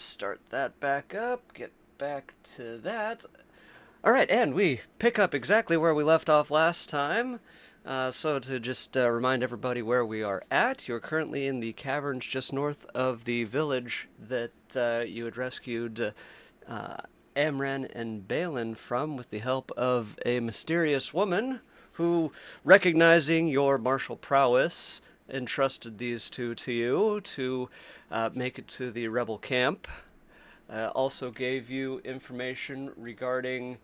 start that back up, get back to that. All right, and we pick up exactly where we left off last time. So to just remind everybody where we are at, you're currently in the caverns just north of the village that you had rescued uh, Amran and Balin from with the help of a mysterious woman who, recognizing your martial prowess, entrusted these two to you to make it to the rebel camp. Also gave you information regarding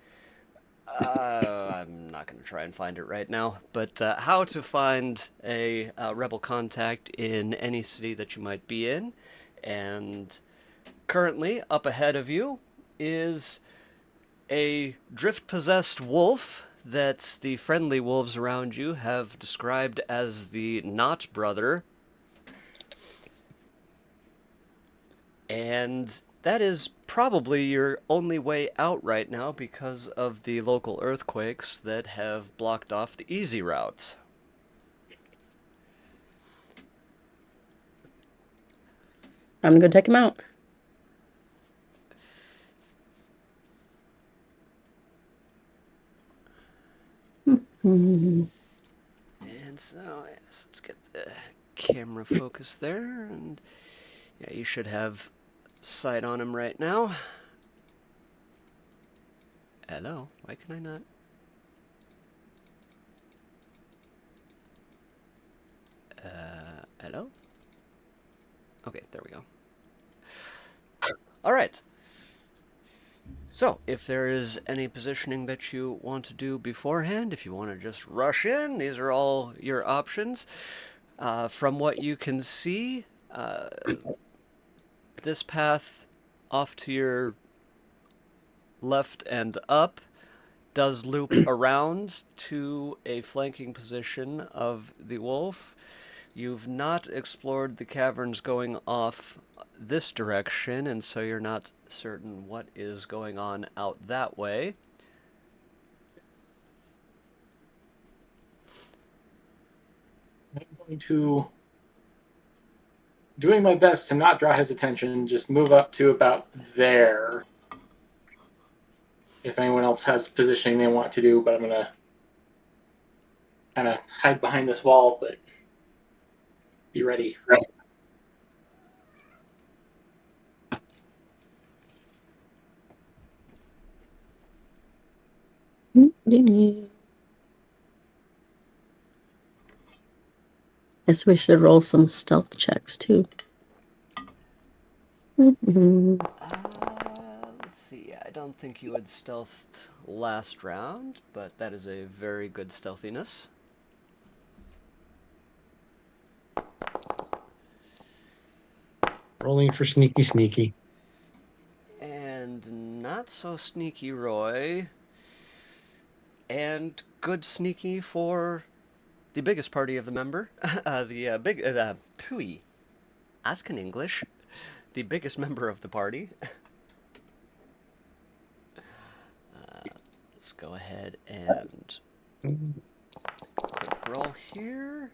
I'm not going to try and find it right now, but how to find a rebel contact in any city that you might be in. And currently, up ahead of you is a drift possessed wolf that the friendly wolves around you have described as the Knot Brother. And that is probably your only way out right now because of the local earthquakes that have blocked off the easy route. I'm gonna go check him out. Mhm. And so, yes, let's get the camera focus there. And yeah, you should have sight on him right now. Hello, why can I not? Hello? Okay, there we go. All right. So, if there is any positioning that you want to do beforehand, if you want to just rush in, these are all your options. From what you can see, this path off to your left and up does loop around to a flanking position of the wolf. You've not explored the caverns going off this direction, and so you're not certain what is going on out that way. I'm going to, doing my best to not draw his attention, just move up to about there. If anyone else has positioning they want to do, but I'm going to kind of hide behind this wall, but be ready. Right. Guess we should roll some stealth checks too. Mhm. Let's see. I don't think you had stealthed last round, but that is a very good stealthiness. Rolling for sneaky, sneaky. And not so sneaky Roy. And good sneaky for the biggest party of the member. The big. Pooey. Asking English. The biggest member of the party. Let's go ahead and quick roll here.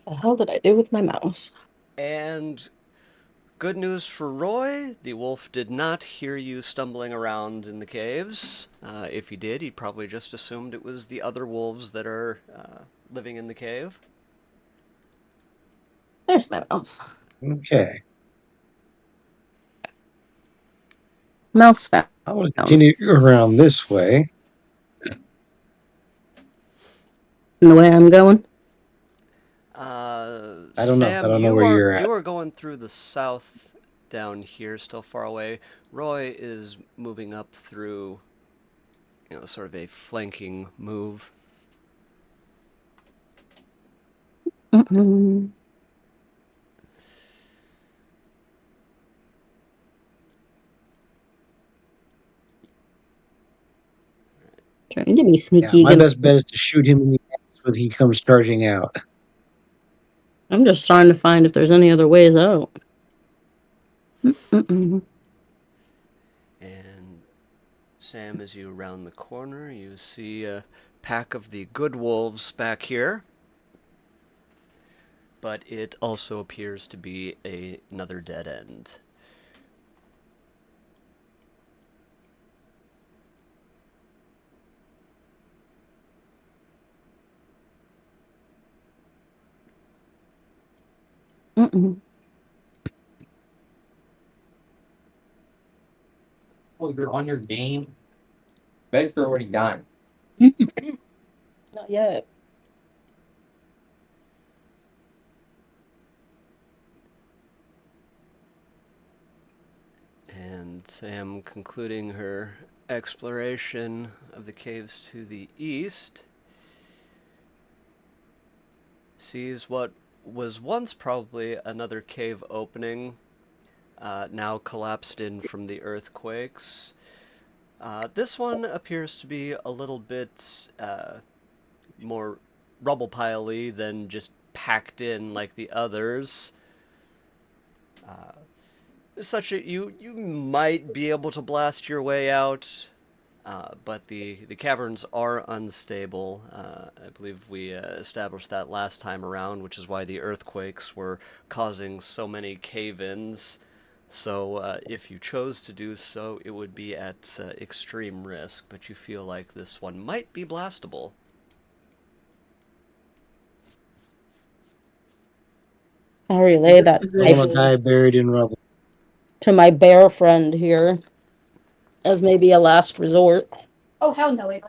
What the hell did I do with my mouse? And good news for Roy, the wolf did not hear you stumbling around in the caves. If he did, he probably just assumed it was the other wolves that are living in the cave. There's my mouse. Okay. Mouse found. I want to continue around this way. And the way I'm going? I don't know. I Sam, don't know you where are you're at. you are going through the south down here, still far away. Roy is moving up through, sort of a flanking move. Mm-mm. Trying to be Yeah, sneaky my again. best bet is to shoot him in the ass when he comes charging out. I'm just trying to find if there's any other ways out. Mm-mm. And Sam, as you round the corner, you see a pack of the good wolves back here. But it also appears to be another dead end. Mhm. Oh, you're on your game? Beds are already done. Not yet. And Sam, concluding her exploration of the caves to the east, sees what was once probably another cave opening, now collapsed in from the earthquakes. This one appears to be a little bit more rubble piley than just packed in like the others. Such a you might be able to blast your way out, but the caverns are unstable. I believe we established that last time around, which is why the earthquakes were causing so many cave-ins. So if you chose to do so, it would be at extreme risk, but you feel like this one might be blastable. I'll relay that I'm a type guy buried in rubble. to my bear friend here as maybe a last resort. Oh, hell no, Ava.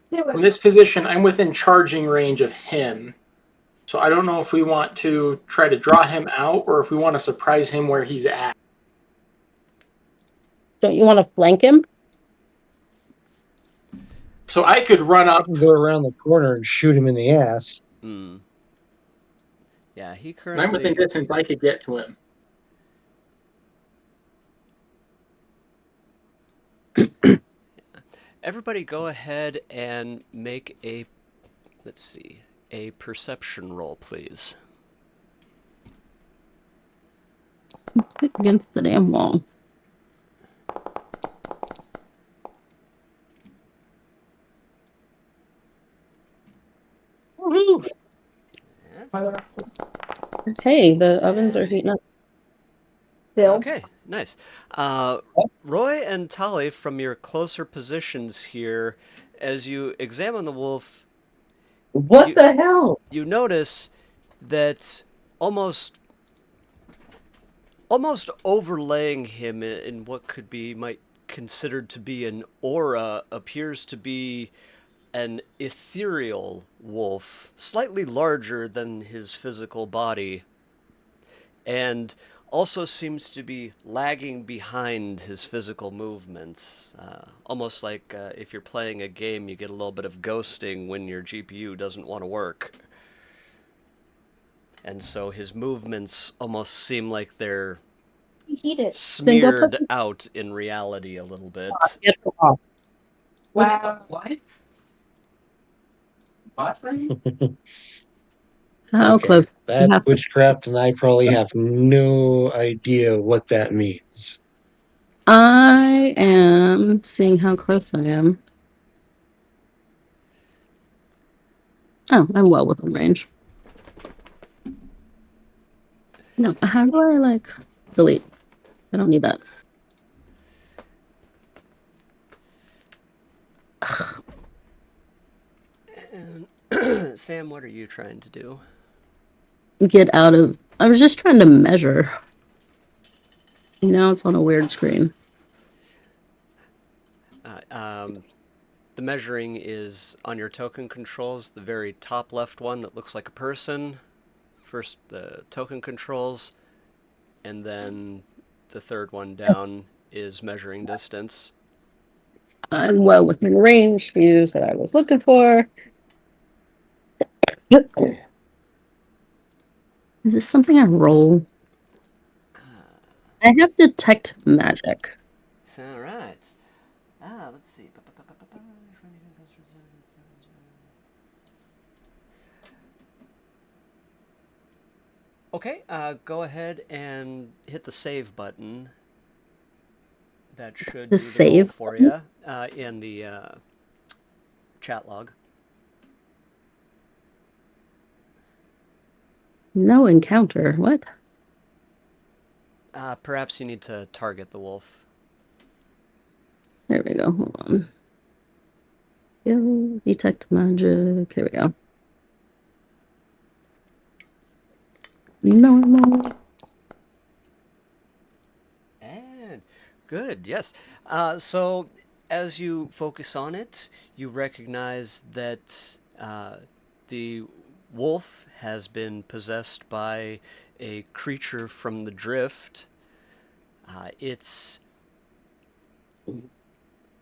From this position, I'm within charging range of him. So I don't know if we want to try to draw him out or if we want to surprise him where he's at. Don't you want to flank him? So I could run I up. can go around the corner and shoot him in the ass. Hmm. Yeah, he And I'm within currently. distance. I could get to him. Everybody go ahead and make a, let's see, a perception roll, please. Against the damn wall. Woohoo! Hey, the ovens are heating up. Still. Okay, nice. Roy and Tali, from your closer positions here, as you examine the wolf, What You- the hell? you notice that almost overlaying him in what could be might considered to be an aura appears to be an ethereal wolf, slightly larger than his physical body, and also seems to be lagging behind his physical movements. Almost like if you're playing a game, you get a little bit of ghosting when your GPU doesn't want to work. And so his movements almost seem like they're Heat it. smeared out in reality a little bit. Get off. Wow. What? Bot frame? How Okay, close? that's have to- witchcraft, and I probably have no idea what that means. I am seeing how close I am. Oh, I'm well within range. No, how do I like delete? I don't need that. And Sam, what are you trying to do? Get out of. I was just trying to measure. Now it's on a weird screen. The measuring is on your token controls, the very top left one that looks like a person. First, the token controls, and then the third one down is measuring distance. I'm well within range to use that I was looking for. Is this something I roll? I have detect magic. All right. Let's see. Okay, go ahead and hit the save button. That should The do the roll save for you in the chat log. No encounter. What? Perhaps you need to target the wolf. There we go. Hold on. Skill, detect magic. Here we go. Normal. And good, yes. So as you focus on it, you recognize that the wolf has been possessed by a creature from the drift. Its,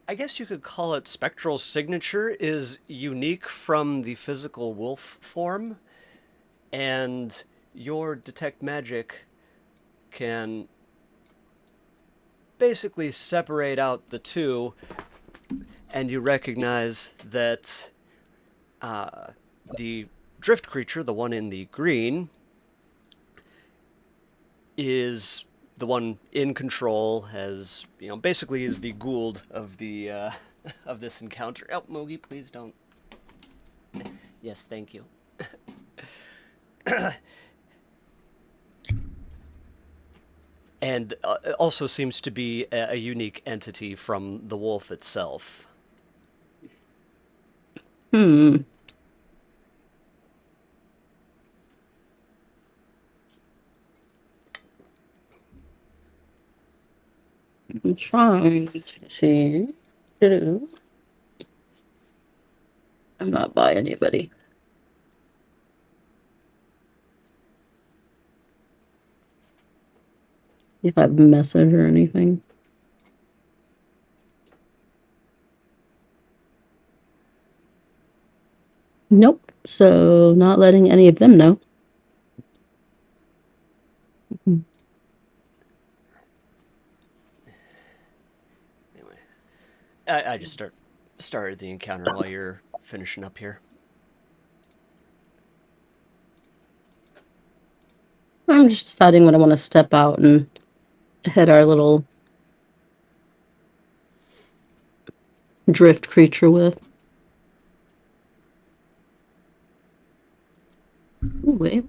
I guess you could call it spectral signature, is unique from the physical wolf form, and your detect magic can basically separate out the two, and you recognize that the drift creature, the one in the green, is the one in control, has, basically is the Gould of the of this encounter. Oh, Mogi, please don't. Yes, thank you. And also seems to be a unique entity from the wolf itself. Hmm. I'm trying to see. I'm not by anybody. If I have a message or anything. Nope. So not letting any of them know. Anyway, I just started the encounter while you're finishing up here. I'm just deciding when I want to step out and hit our little drift creature with. Ooh, wait.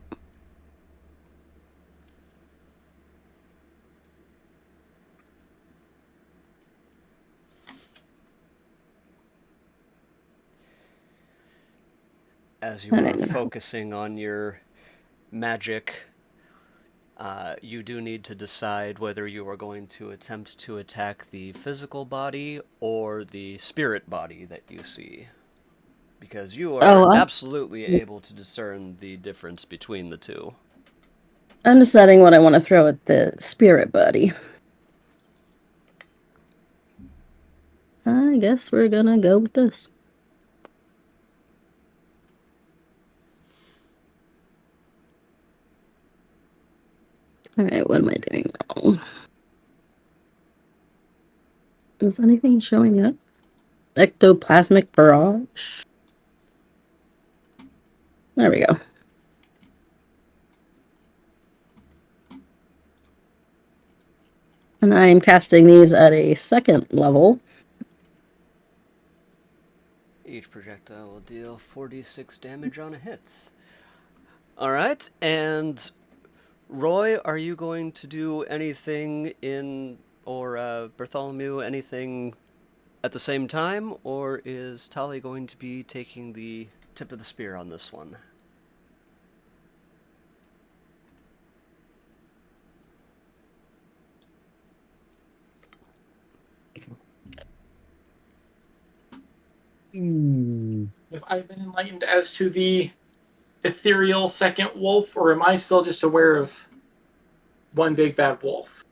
As you I are don't know. focusing on your magic, you do need to decide whether you are going to attempt to attack the physical body or the spirit body that you see. Because you are Oh, absolutely able to discern the difference between the two. I'm deciding what I want to throw at the spirit buddy. I guess we're gonna go with this. Alright, what am I doing wrong? Is anything showing up? Ectoplasmic barrage? There we go. And I am casting these at a second level. Each projectile will deal 46 damage on a hit. Alright, and Roy, are you going to do anything or Bartholomew, anything at the same time, or is Tali going to be taking the tip of the spear on this one? If I've been enlightened as to the ethereal second wolf, or am I still just aware of one big bad wolf?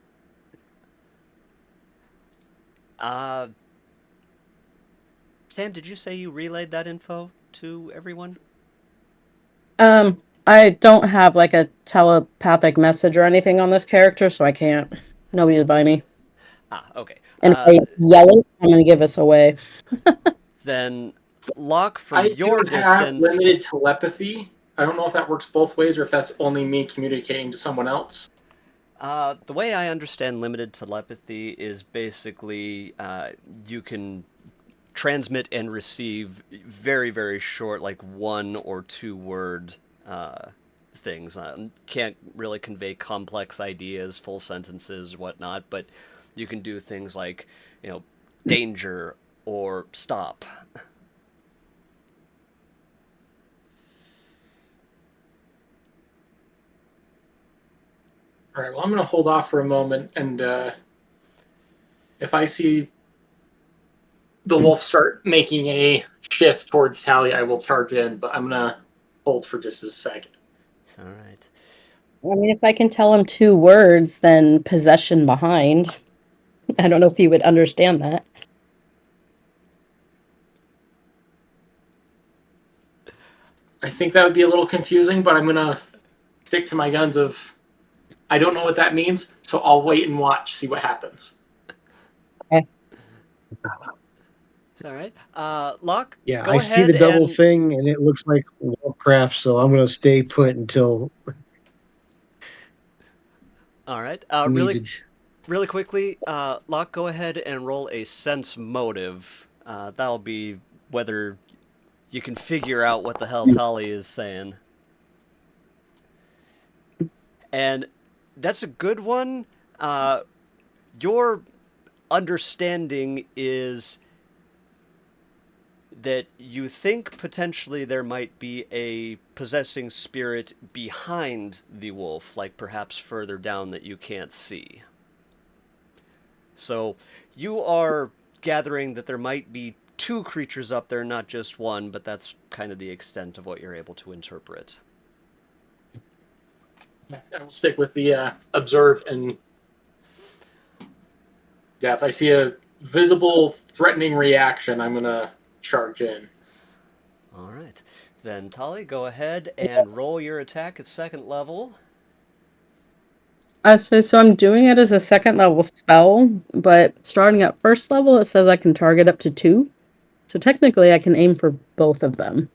Sam, did you say you relayed that info to everyone? I don't have like a telepathic message or anything on this character, so I can't. Nobody's by me. Okay. And if I yell it, I'm gonna give us away. Then, Locke, from I do your have distance, limited telepathy. I don't know if that works both ways or if that's only me communicating to someone else. the way I understand limited telepathy is basically you can transmit and receive very, very short, like 1 or 2 word things. Can't really convey complex ideas, full sentences, whatnot, but you can do things like, danger or stop. All right. Well, I'm going to hold off for a moment, and if I see the wolf start making a shift towards Tally, I will charge in. But I'm going to hold for just a second. It's all right. I mean, if I can tell him 2 words, then possession behind. I don't know if he would understand that. I think that would be a little confusing, but I'm going to stick to my guns of I don't know what that means, so I'll wait and watch, see what happens. Okay. It's all right. Locke, Yeah, go I see the ahead double and thing, and it looks like Warcraft, so I'm going to stay put until all right. needed. Really quickly, Locke, go ahead and roll a sense motive. That'll be whether you can figure out what the hell Tali is saying. And that's a good one. Your understanding is that you think potentially there might be a possessing spirit behind the wolf, like perhaps further down that you can't see. So you are gathering that there might be 2 creatures up there, not just one, but that's kind of the extent of what you're able to interpret. I will stick with the observe, and yeah, if I see a visible threatening reaction, I'm gonna charge in. All right. Then, Tali, go ahead and roll your attack at 2nd level. So I'm doing it as a 2nd level spell, but starting at 1st level, it says I can target up to 2. So technically, I can aim for both of them.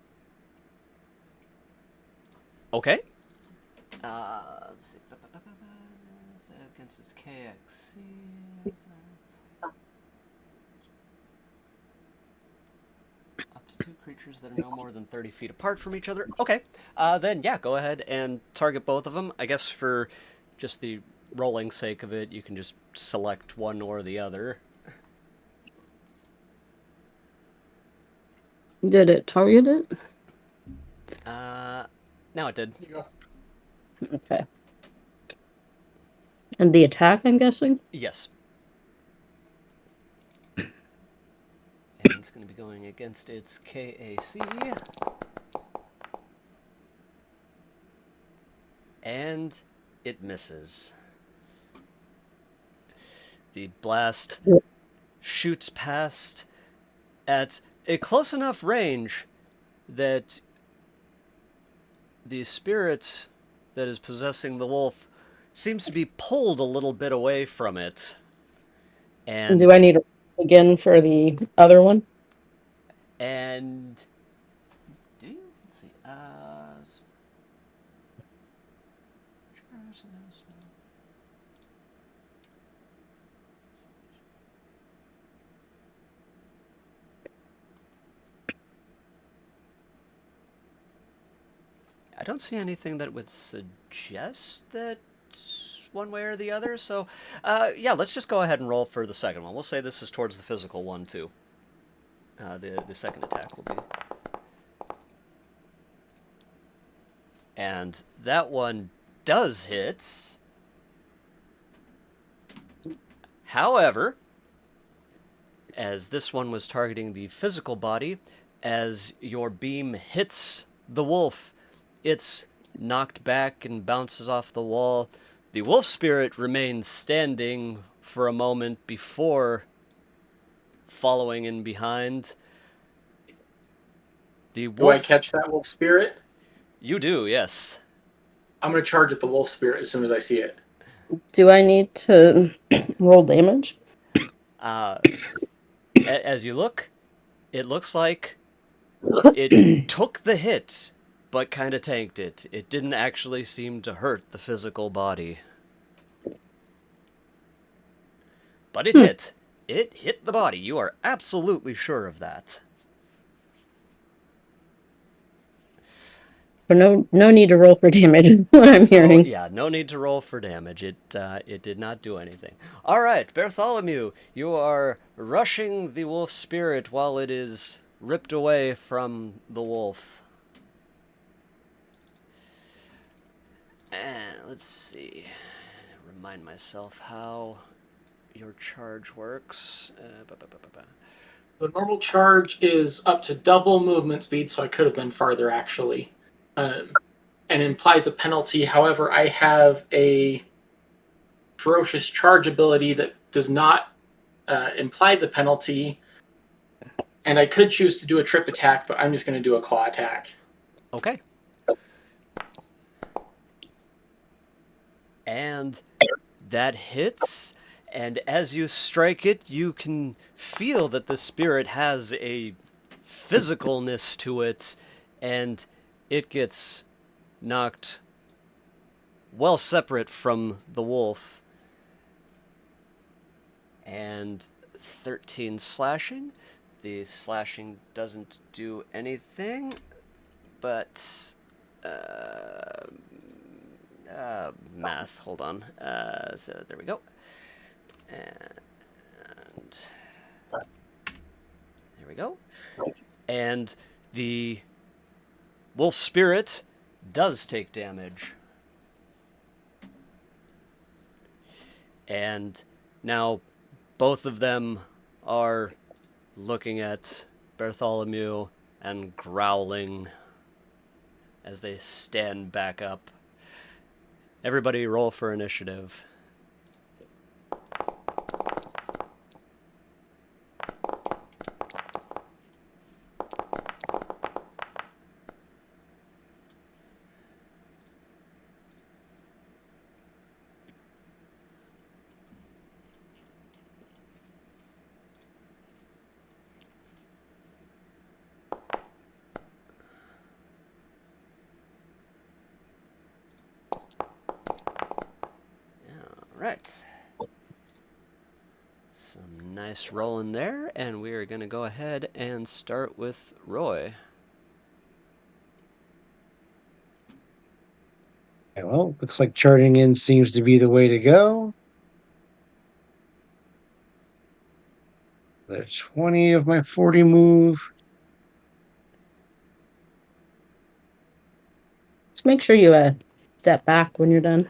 Okay. Let's see. Against its KXC. Up to 2 creatures that are no more than 30 feet apart from each other. Okay. Then, yeah, go ahead and target both of them. I guess for just the rolling sake of it, you can just select one or the other. Did it target it? Now it did. Here you go. Okay. And the attack, I'm guessing? Yes. And it's going to be going against its KAC. And it misses. The blast shoots past at a close enough range that the spirit that is possessing the wolf seems to be pulled a little bit away from it. And Do I need to roll again for the other one? And let's see. I don't see anything that would suggest that one way or the other. So, yeah, let's just go ahead and roll for the second one. We'll say this is towards the physical one too. The second attack will be. And that one does hit. However, as this one was targeting the physical body, as your beam hits the wolf, it's knocked back and bounces off the wall. The wolf spirit remains standing for a moment before following in behind. The wolf. Do I catch that wolf spirit? You do, yes. I'm gonna charge at the wolf spirit as soon as I see it. Do I need to roll damage? As you look, it looks like it took the hit, but kind of tanked it. It didn't actually seem to hurt the physical body. But it hit. It hit the body. You are absolutely sure of that. So no need to roll for damage is what I'm hearing. Yeah, no need to roll for damage. It did not do anything. All right, Bartholomew, you are rushing the wolf spirit while it is ripped away from the wolf. Let's see. remind myself how your charge works. The normal charge is up to double movement speed, so I could have been farther actually, and implies a penalty. However, I have a ferocious charge ability that does not imply the penalty, and I could choose to do a trip attack, but I'm just going to do a claw attack. Okay. And that hits, and as you strike it, you can feel that the spirit has a physicalness to it, and it gets knocked well separate from the wolf. And 13 slashing. The slashing doesn't do anything, but math. Hold on. So there we go. And there we go. And the wolf spirit does take damage. And now both of them are looking at Bartholomew and growling as they stand back up. Everybody roll for initiative. Right. Some nice rolling there, and we are going to go ahead and start with Roy. Okay, well, looks like charging in seems to be the way to go. There's 20 of my 40 move. Just make sure you step back when you're done.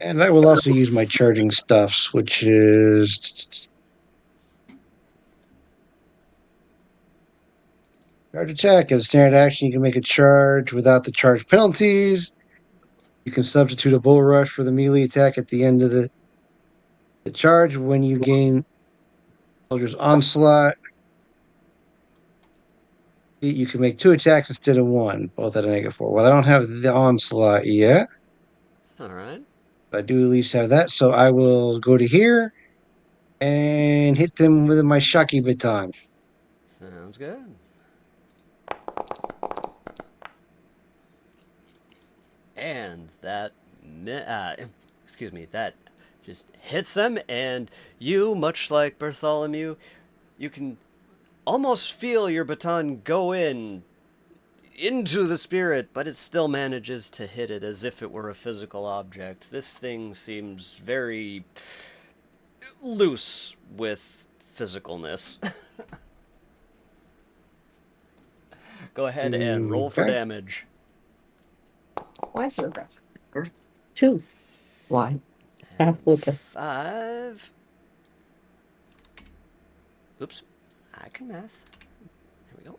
And I will also use my charging stuffs, which is charge attack. As standard action, you can make a charge without the charge penalties. You can substitute a bull rush for the melee attack at the end of the charge when you gain soldier's onslaught. You can make 2 attacks instead of 1, both at a -4. Well, I don't have the onslaught yet, That's all right. but I do at least have that. So I will go to here and hit them with my Shaki baton. Sounds good. And that, that just hits them, and you, much like Bartholomew, you can almost feel your baton go into the spirit, but it still manages to hit it as if it were a physical object. This thing seems very loose with physicalness. Go ahead and roll for Okay. damage. Why so aggressive? 2. Why? Half Luca. 5. Oops. I can math. There we go.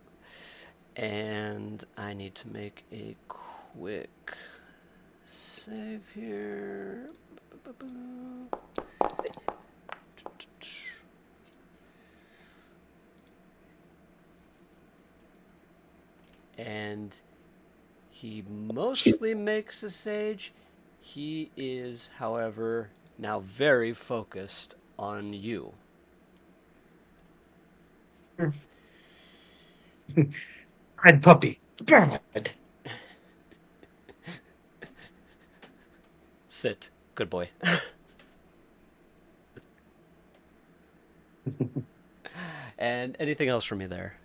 And I need to make a quick save here. And he mostly makes a sage. He is, however, now very focused on you. Red puppy. Damn it. Sit. Good boy. And anything else from you there?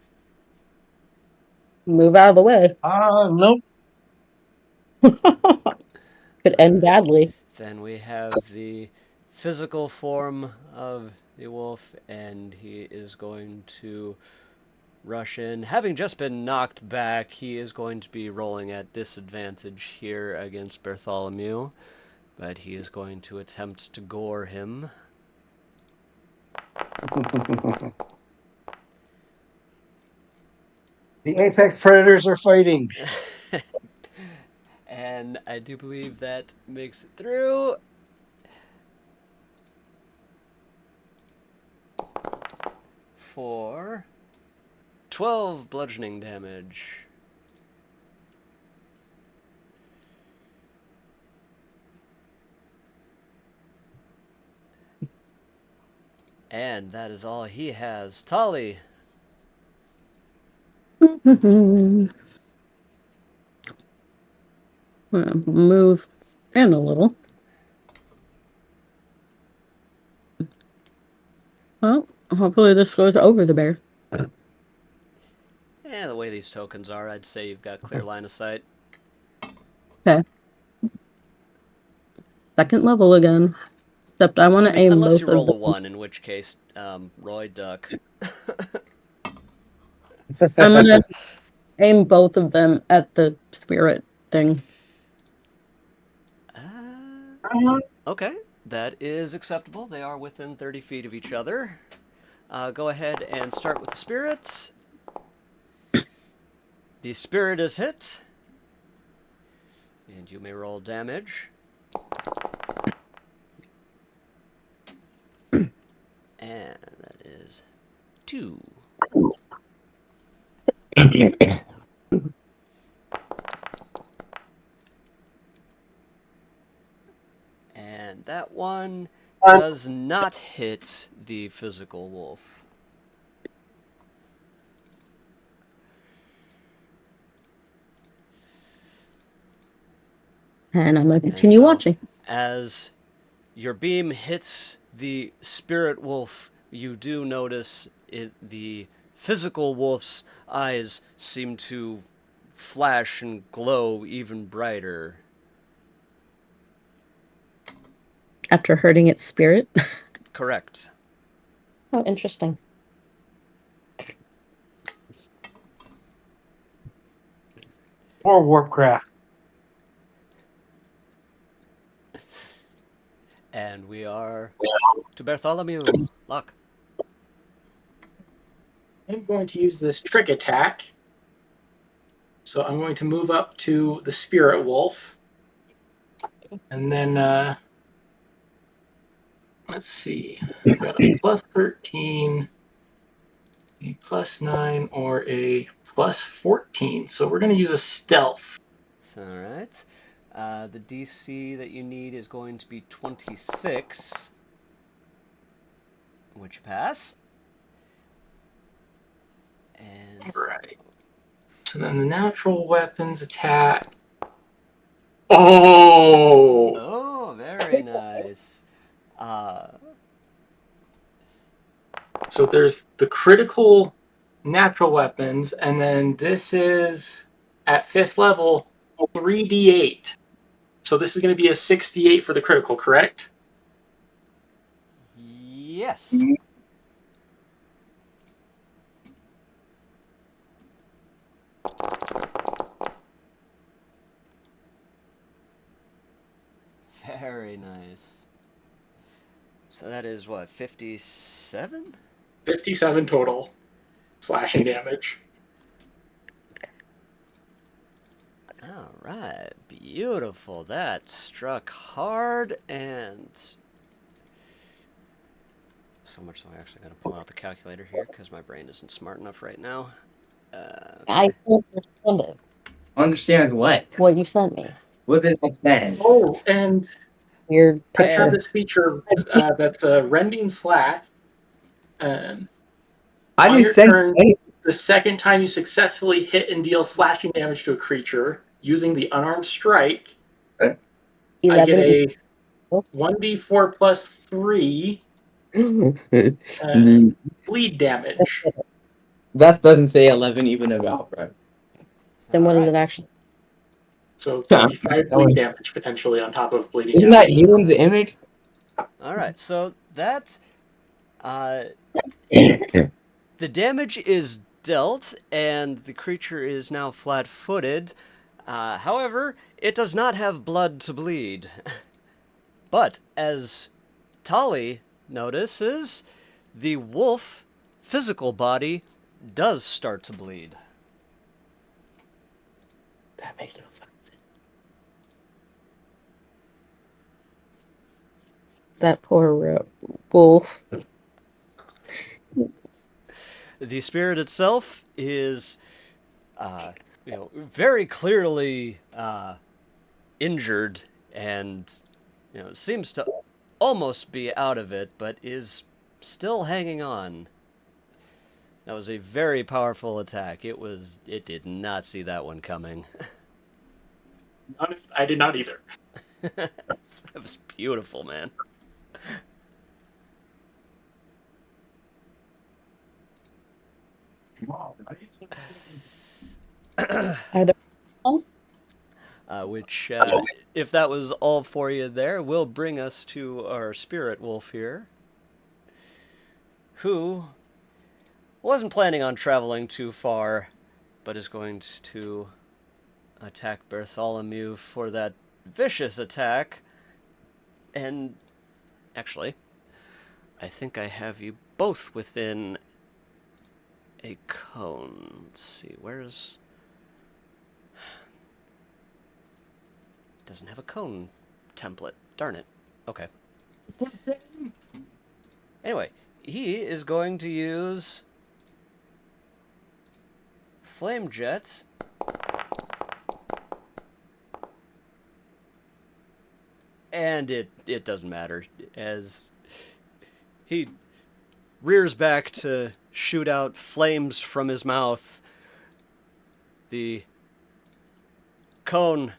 Move out of the way. Nope. Could end badly. Then we have the physical form of the wolf, and he is going to rush in. Having just been knocked back, he is going to be rolling at disadvantage here against Bartholomew, but he is going to attempt to gore him. The apex predators are fighting. And I do believe that makes it through. For 12 bludgeoning damage. And that is all he has. Tali. Move in a little. Well, hopefully this goes over the bear. Yeah, the way these tokens are, I'd say you've got clear line of sight. Okay. Second level again. Except I want to aim Unless both you roll of a them. 1, in which case, Roy duck. I'm gonna aim both of them at the spirit thing. Okay, that is acceptable. They are within 30 feet of each other. Go ahead and start with the spirit. The spirit is hit. And you may roll damage. And that is 2. And that one does not hit the physical wolf. And I'm gonna And continue so, watching. as your beam hits the spirit wolf, you do notice the physical wolf's eyes seem to flash and glow even brighter. After hurting its spirit. Correct. Oh, interesting. More Warcraft. And we are to Bartholomew. Luck. I'm going to use this trick attack. So I'm going to move up to the spirit wolf. And then, let's see. I've got a plus 13, a plus 9, or a plus 14. So we're going to use a stealth. All right. The DC that you need is going to be 26, which you pass. And Right. So then the natural weapons attack. Oh! oh, very nice. So there's the critical natural weapons, and then this is at 5th level 3d8. So this is going to be a 68 for the critical, correct? Yes. Very nice. So that is what, 57? 57 total slashing damage. All right, beautiful. That struck hard, and so much so I actually got to pull out the calculator here because my brain isn't smart enough right now. I don't understand it. Understand what? What you sent me. What did I send? Oh, and Weird I picture. have this feature that's a rending slash. I On didn't your send turn, anything. the second time you successfully hit and deal slashing damage to a creature using the unarmed strike, I get 11 a 1d4 plus 3 bleed damage. That doesn't say 11 even about, bro. Then what is it Alright. actually? So that'd be 5 bleed damage potentially on top of bleeding Isn't damage. that healing the image? All right, so that the damage is dealt, and the creature is now flat-footed. However, it does not have blood to bleed. But as Tali notices, the wolf physical body does start to bleed. That makes no fucking sense. That poor wolf. The spirit itself is, very clearly injured, and seems to almost be out of it, but is still hanging on. That was a very powerful attack. It did not see that one coming. Honest, I did not either. That was beautiful, man. Are there Which, if that was all for you there, will bring us to our spirit wolf here, who wasn't planning on traveling too far, but is going to attack Bartholomew for that vicious attack. And actually, I think I have you both within a cone. Let's see, where's... Doesn't have a cone template. Darn it. Okay. Anyway, he is going to use flame jets. And it doesn't matter, as he rears back to shoot out flames from his mouth. The cone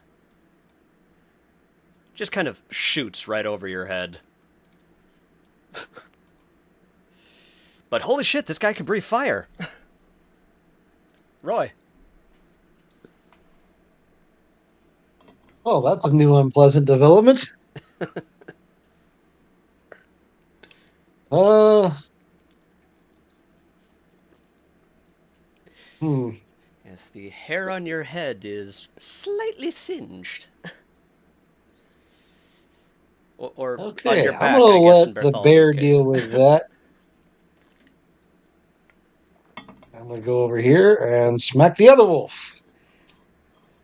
just kind of shoots right over your head. But holy shit, this guy can breathe fire. Roy. Oh, that's a new unpleasant development. Uh, hmm. Yes, the hair on your head is slightly singed. Or on Okay, your I'm back, gonna I guess, in let the Bartholomew's bear case. deal with that. I'm gonna go over here and smack the other wolf.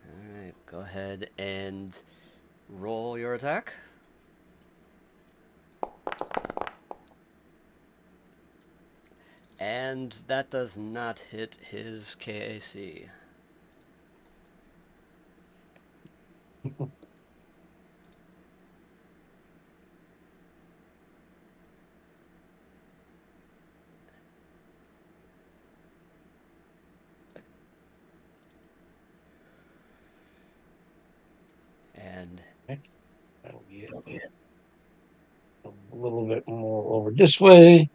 Alright, go ahead and roll your attack. And that does not hit his KAC. And That'll be it. A little bit more over this way.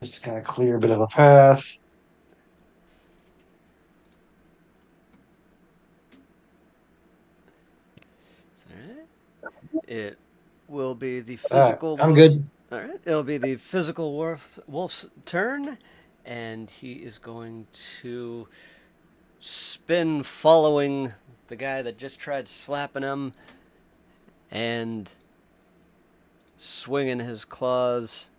Just kind of clear a bit of a path. alright. It will be the All right, physical I'm wolf. good. Alright, it'll be the physical wolf's turn, and he is going to spin following the guy that just tried slapping him, and swinging his claws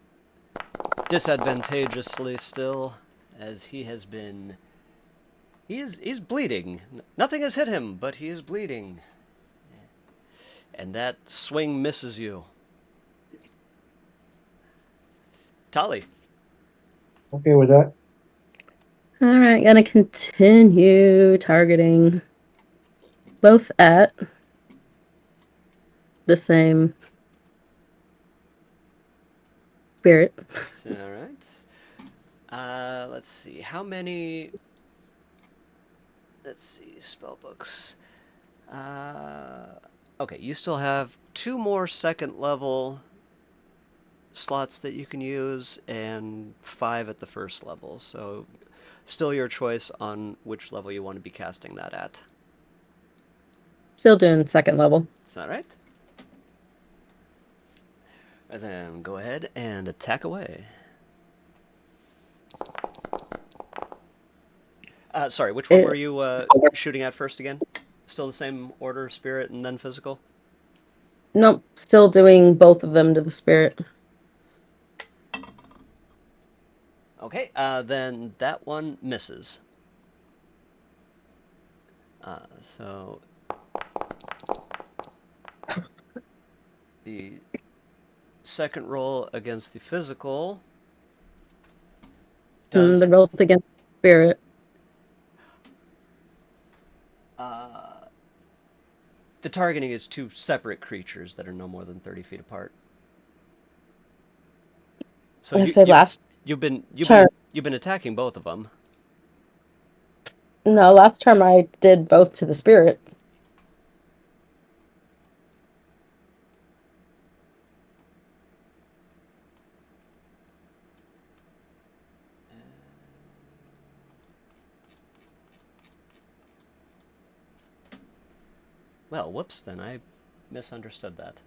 disadvantageously still, as he's bleeding. Nothing has hit him, but he is bleeding. And that swing misses you. Tali. Okay with that. All right, gonna continue targeting both at the same spirit. All right. Let's see. How many? Let's see. Spell books. Okay, you still have 2 more second level slots that you can use, and 5 at the first level. So, still your choice on which level you want to be casting that at. Still doing second level. Is that right? And then go ahead and attack away. Sorry, which one It- were you shooting at first again? Still the same order, spirit, and then physical? Nope, still doing both of them to the spirit. Okay, then that one misses. So the second roll against the physical And does they're both against the spirit. the targeting is two separate creatures that are no more than 30 feet apart. So I said last you've been turn. you've been attacking both of them. No, last term I did both to the spirit. Well, whoops, then I misunderstood that.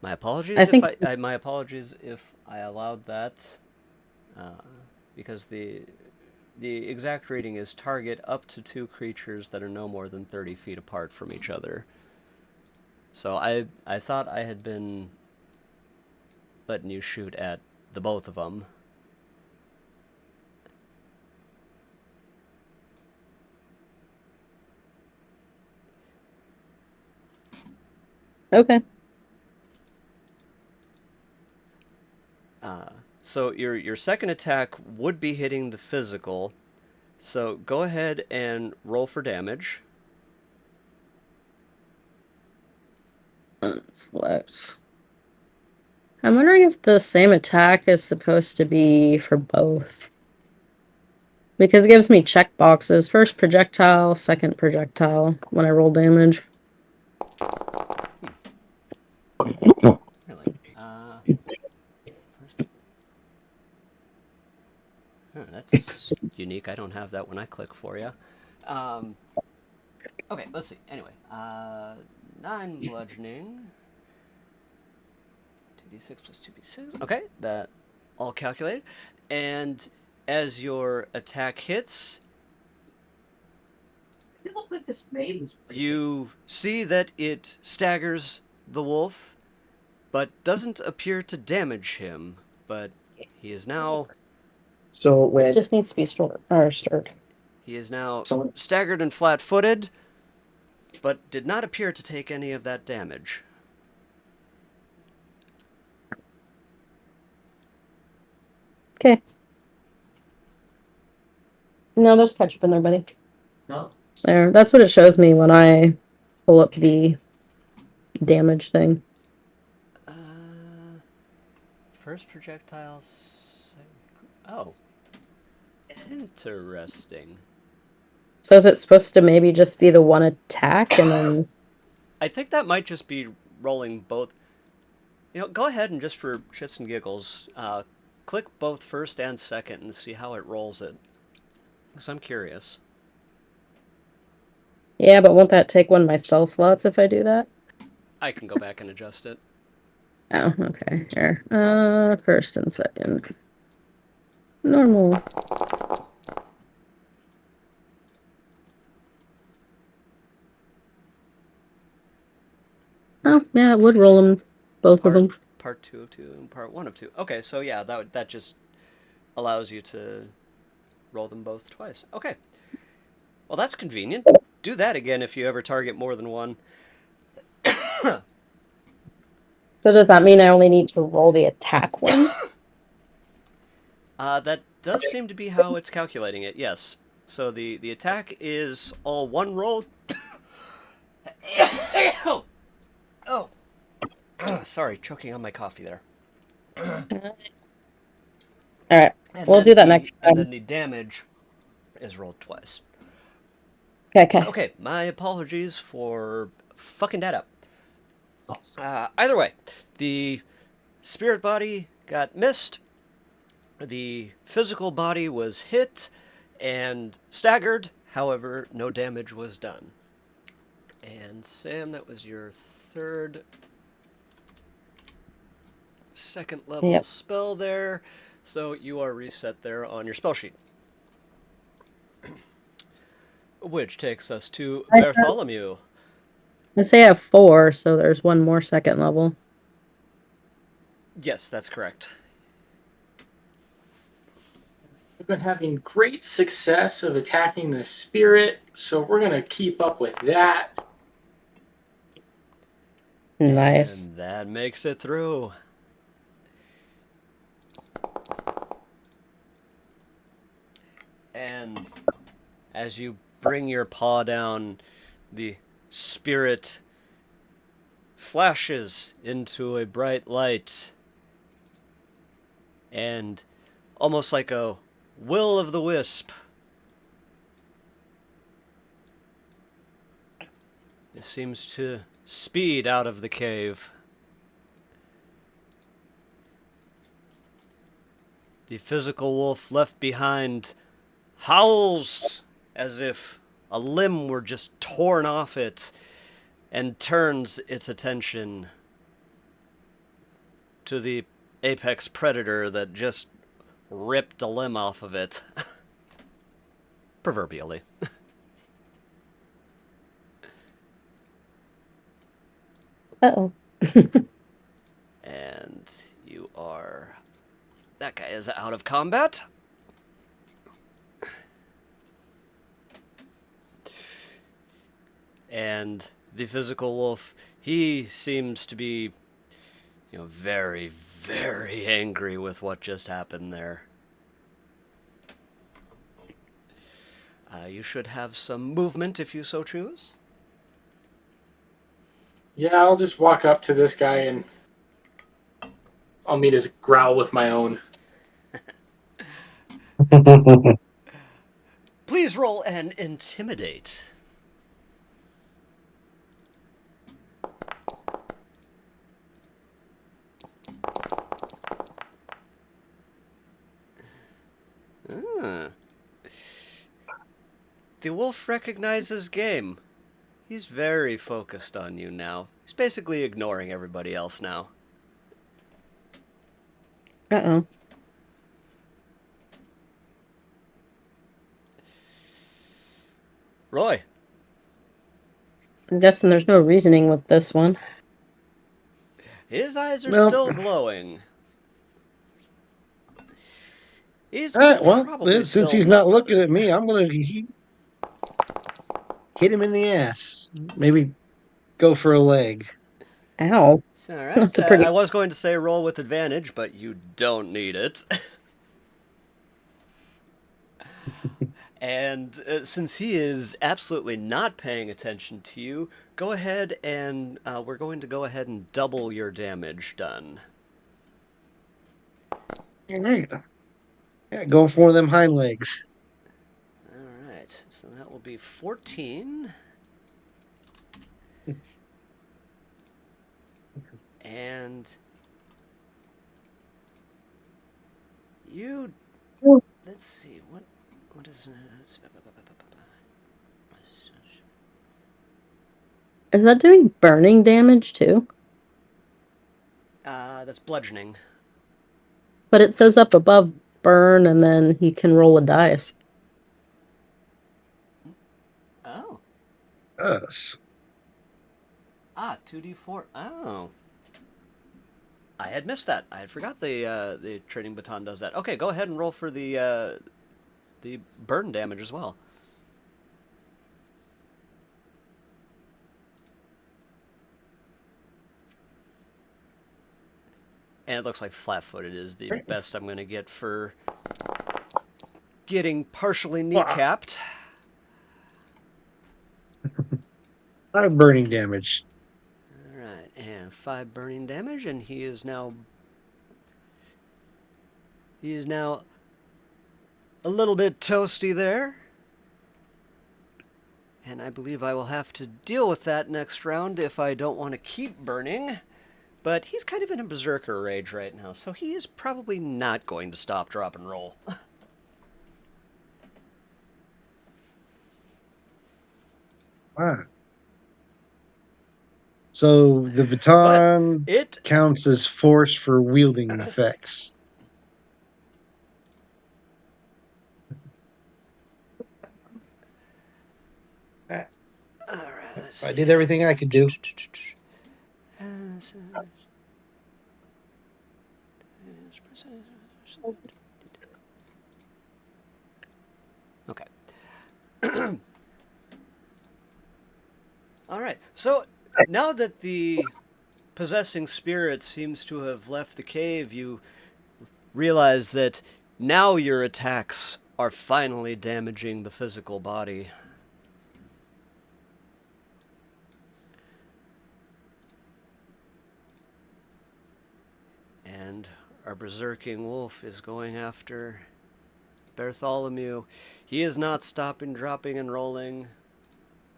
My apologies I think my apologies if I allowed that, uh, because the exact reading is target up to two creatures that are no more than 30 feet apart from each other. So I thought I had been letting you shoot at the both of them. okay. So your second attack would be hitting the physical. So go ahead and roll for damage. Select. I'm wondering if the same attack is supposed to be for both. Because it gives me check boxes. First projectile, second projectile when I roll damage. Really? That's unique. I don't have that when I click for you. Okay, let's see. Anyway, 9 bludgeoning. 2d6 plus 2b6. Okay, that all calculated. And as your attack hits, It looked like this maid was pretty you see that it staggers the wolf, but doesn't appear to damage him. But he is now So It when just needs to be stirred. he is now someone staggered and flat-footed, but did not appear to take any of that damage. Okay. No, there's ketchup in there, buddy. no, There. That's what it shows me when I pull up the damage thing. First projectile. Oh, interesting. So is it supposed to maybe just be the one attack and then I think that might just be rolling both. You know, go ahead and just for shits and giggles, click both first and second and see how it rolls it. Because I'm curious. yeah, but won't that take one of my spell slots if I do that? I can go back and adjust it. Oh, okay. Here. First and second. Normal. Oh, yeah, it would roll them, both of them. Part 2 of 2 and part 1 of 2. Okay, so yeah, that just allows you to roll them both twice. Okay. Well, that's convenient. Do that again if you ever target more than one. So does that mean I only need to roll the attack one? That does seem to be how it's calculating it, yes. So the attack is all one roll. Oh, oh. Sorry, choking on my coffee there. All right, And we'll then do that next and time. then the damage is rolled twice. Okay. Okay, my apologies for fucking that up. Either way, the spirit body got missed. The physical body was hit and staggered. However, no damage was done. And Sam, that was your second level Yep. spell there. So you are reset there on your spell sheet. Which takes us to Bartholomew. I say I have 4, so there's one more second level. Yes, that's correct. We've been having great success of attacking the spirit, so we're going to keep up with that. Nice. And that makes it through. And as you bring your paw down, the spirit flashes into a bright light. And almost like a will of the wisp, it seems to speed out of the cave. The physical wolf left behind howls as if a limb were just torn off it and turns its attention to the apex predator that just ripped a limb off of it. Proverbially. Uh-oh. And you are... That guy is out of combat. And the physical wolf, he seems to be, very, very angry with what just happened there. You should have some movement if you so choose. Yeah, I'll just walk up to this guy and I'll meet his growl with my own. Please roll an intimidate. Ah. The wolf recognizes game. He's very focused on you now. He's basically ignoring everybody else now. Uh-oh. Roy. I'm guessing there's no reasoning with this one. His eyes are Well- still glowing. He's probably since still he's not looking bothered. at me, I'm gonna hit him in the ass. Maybe go for a leg. Ow. It's all right. That's a pretty... I was going to say roll with advantage, but you don't need it. And since he is absolutely not paying attention to you, go ahead and we're going to go ahead and double your damage done. All right. Yeah, going for one of them hind legs. All right, so that will be 14. And you, let's see, what is Is that doing burning damage too? that's bludgeoning. But it says up above burn, and then he can roll a dice. Oh. Us. 2d4. Oh. I had missed that. I had forgot the trading baton does that. Okay, go ahead and roll for the burn damage as well. And it looks like flat-footed is the best I'm going to get for getting partially kneecapped. 5 burning damage. All right, and 5 burning damage, and he is now a little bit toasty there. And I believe I will have to deal with that next round if I don't want to keep burning. But he's kind of in a berserker rage right now, so he is probably not going to stop, drop, and roll. Wow. So the baton it counts as force for wielding effects. I did everything I could do. Okay. All right. So now that the possessing spirit seems to have left the cave, you realize that now your attacks are finally damaging the physical body. And our berserking wolf is going after Bartholomew. He is not stopping, dropping, and rolling,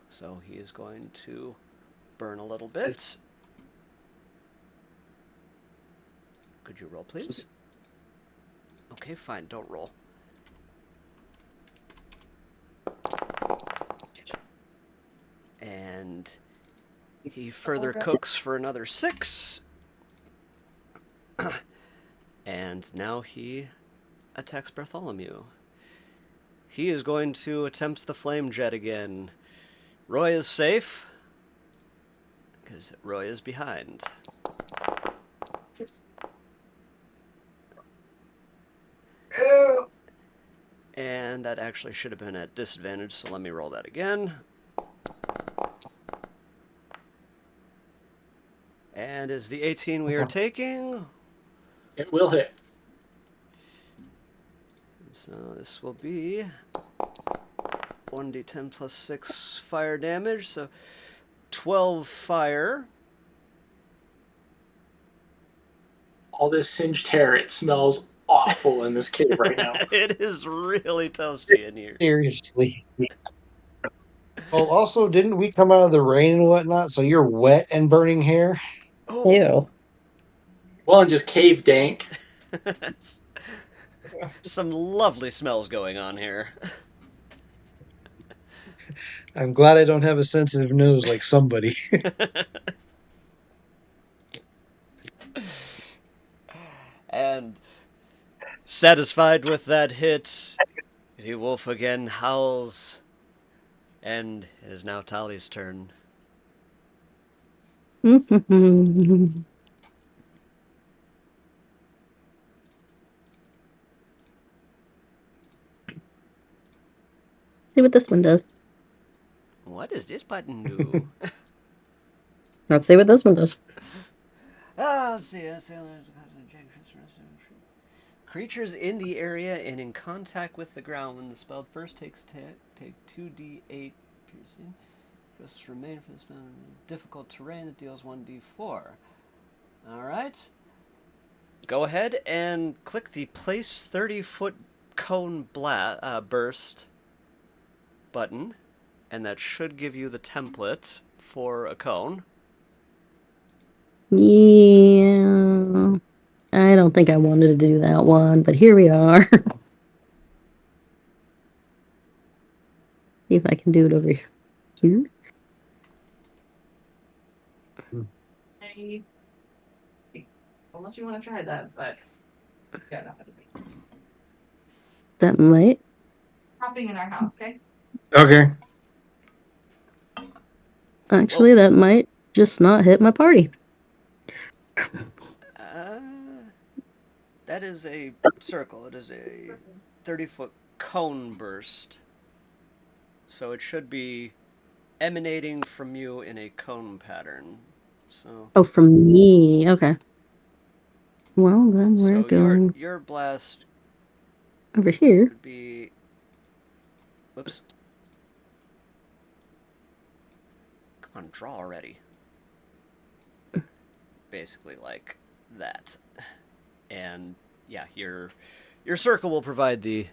so he is going to burn a little bit. Could you roll, please? Okay, fine, don't roll. And he further cooks for another 6. And now he attacks Bartholomew. He is going to attempt the flame jet again. Roy is safe, because Roy is behind. And that actually should have been at disadvantage, so let me roll that again. And is the 18 we are taking? It will hit. So this will be 1d10 plus 6 fire damage, so 12 fire. All this singed hair, it smells awful in this cave right now. It is really toasty in here. Seriously. Oh, also, didn't we come out of the rain and whatnot? So you're wet and burning hair? Oh. Ew. Well, and just cave dank. Some lovely smells going on here. I'm glad I don't have a sensitive nose like somebody. And satisfied with that hit, the wolf again howls, and it is now Tali's turn. See what this one does. What does this button do? Let's see what this one does. Let's see. Creatures in the area and in contact with the ground when the spell first takes take 2d8 piercing. Just remain for the spell difficult terrain that deals 1d4. Alright. Go ahead and click the place 30-foot cone burst button, and that should give you the template for a cone. Yeah. I don't think I wanted to do that one, but here we are. See if I can do it over here. Unless you want to try that, but yeah, no. That might. Hopping in our house, okay? Okay. Actually, that might just not hit my party. That is a circle. It is a 30-foot cone burst. So it should be emanating from you in a cone pattern. So. Oh, from me. Okay. Well, then we're going your blast over here. would be. Whoops. Come on, draw already. Basically like that. And yeah, your circle will provide the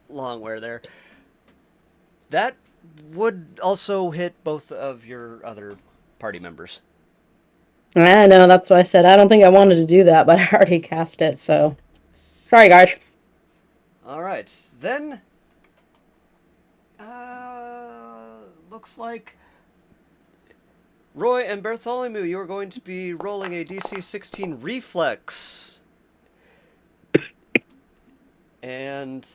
long wear there. That would also hit both of your other party members. I know, that's what I said. I don't think I wanted to do that, but I already cast it, so. Sorry, guys. Alright, then. Looks like Roy and Bartholomew, you are going to be rolling a DC 16 reflex. And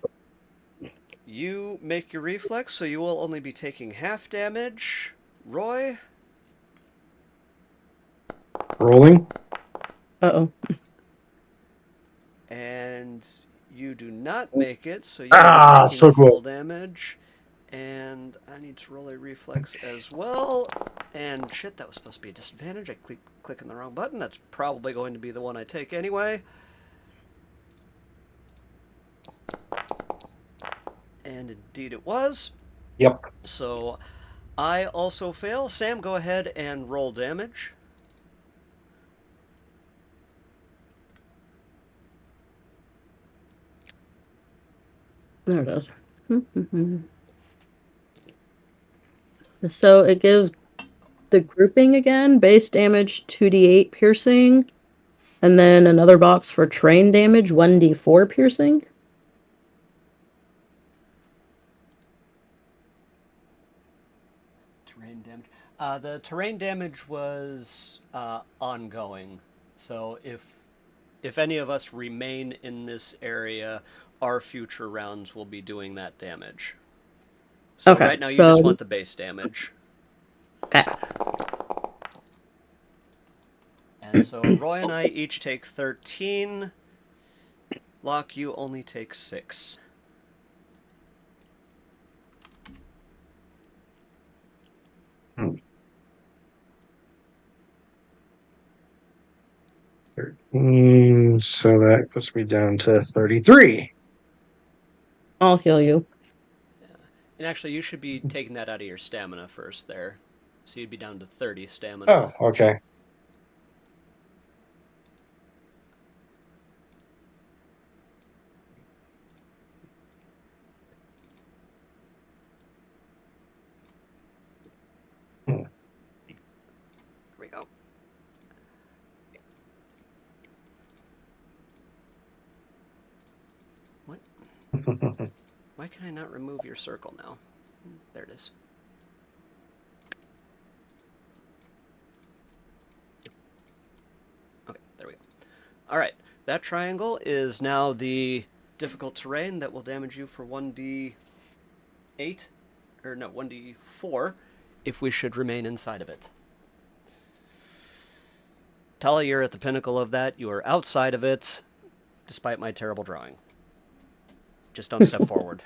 You make your reflex, so you will only be taking half damage. Roy, Rolling. Uh-oh. and you do not make it, so you will be taking So full close. damage. And I need to roll a reflex as well. And shit, that was supposed to be a disadvantage. I keep clicking the wrong button. That's probably going to be the one I take anyway. And indeed it was. Yep. So I also fail. Sam, go ahead and roll damage. There it is. So it gives the grouping again, base damage 2d8 piercing, and then another box for terrain damage 1d4 piercing. Terrain damage. The terrain damage was ongoing. So if any of us remain in this area, our future rounds will be doing that damage. So Okay, right now you just so want the base damage. okay. And so Roy and I each take 13. Locke, you only take 6. So that puts me down to 33. I'll heal you. And actually, you should be taking that out of your stamina first there. So you'd be down to 30 Oh, stamina. okay. Here we go. What? Why can I not remove your circle now? There it is. Okay, there we go. Alright, that triangle is now the difficult terrain that will damage you for 1d8, or no, 1d4, if we should remain inside of it. Tala, you're at the pinnacle of that. You are outside of it, despite my terrible drawing. Just don't step forward.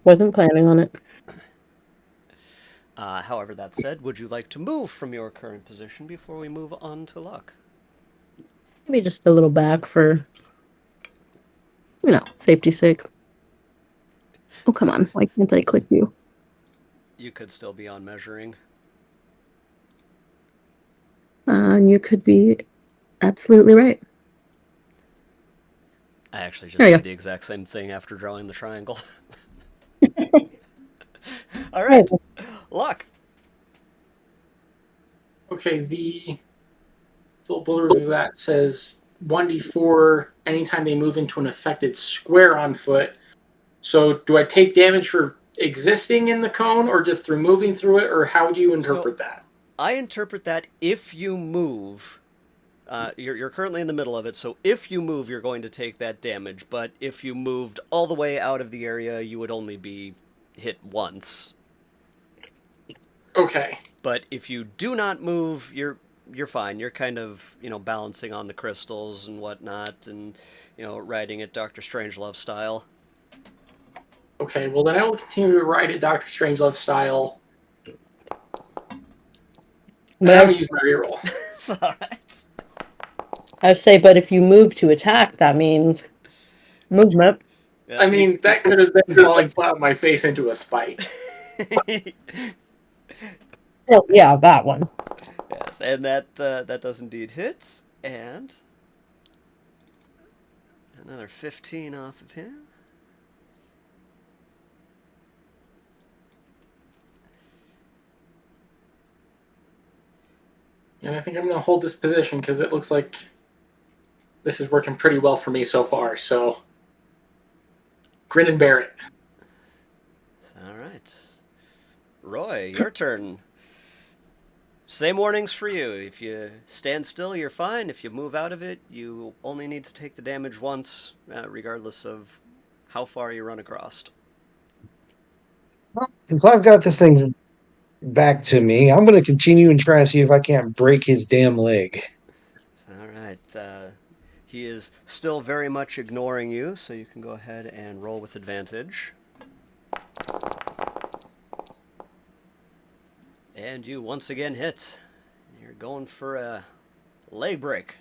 Wasn't planning on it. However, that said, would you like to move from your current position before we move on to luck? Maybe just a little back for, safety's sake. Oh, come on. Why can't I click you? You could still be on measuring. And you could be absolutely right. I actually just There you did go. the exact same thing after drawing the triangle. All Right. right, luck. Okay, the full bullet of that says 1d4 anytime they move into an affected square on foot. So do I take damage for existing in the cone or just through moving through it, or how do you So interpret that? I interpret that if you move, you're currently in the middle of it, so if you move, you're going to take that damage. But if you moved all the way out of the area, you would only be hit once. Okay. But if you do not move, you're fine. You're kind of balancing on the crystals and whatnot, and riding it Doctor Strangelove style. Okay, well then I will continue to ride it Doctor Strangelove style. And But I'm going to use my reroll. It's all right. I'd say, but if you move to attack, that means movement. Yeah, I mean, that could have been falling flat on my face into a spike. Oh, yeah, that one. Yes, and that does indeed hit, and another 15 off of him. And I think I'm going to hold this position because it looks like this is working pretty well for me so far. So, grin and bear it. All right, Roy, your turn. Same warnings for you. If you stand still, you're fine. If you move out of it, you only need to take the damage once, regardless of how far you run across. Well, since I've got this thing back to me, I'm going to continue and try and see if I can't break his damn leg. All right. He is still very much ignoring you, so you can go ahead and roll with advantage. And you once again hit. You're going for a leg break.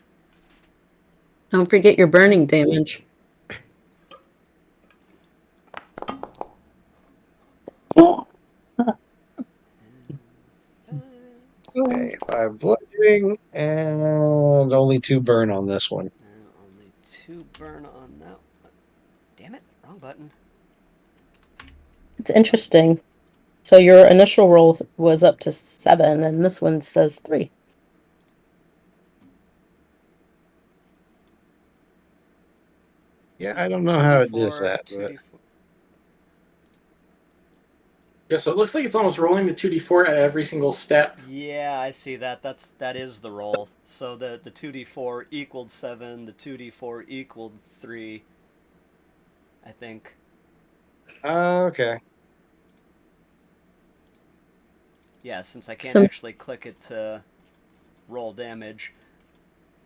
Don't forget your burning damage. Okay, 5 bludgeoning and only 2 burn on this one. And only 2 burn on that one. Damn it, wrong button. It's interesting. So your initial roll was up to 7, and this one says 3. Yeah, I don't know how it does 2d4, that, but 2d4. Yeah, so it looks like it's almost rolling the 2d4 at every single step. Yeah, I see that. That is the roll. So the 2d4 equaled 7, the 2d4 equaled 3, I think. okay. Yeah, since I can't So- actually click it to roll damage,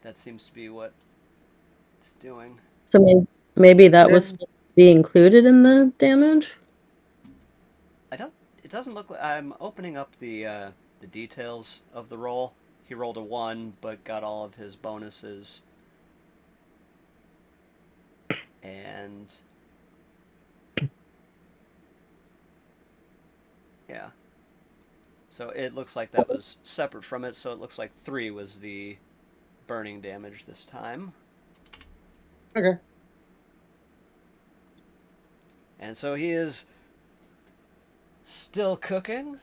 that seems to be what it's doing. So maybe that was Yeah. supposed to be included in the damage? I don't. It doesn't look like I'm opening up the details of the roll. He rolled a 1, but got all of his bonuses. And yeah. So it looks like that was separate from it, so it looks like 3 was the burning damage this time. Okay. And so he is still cooking,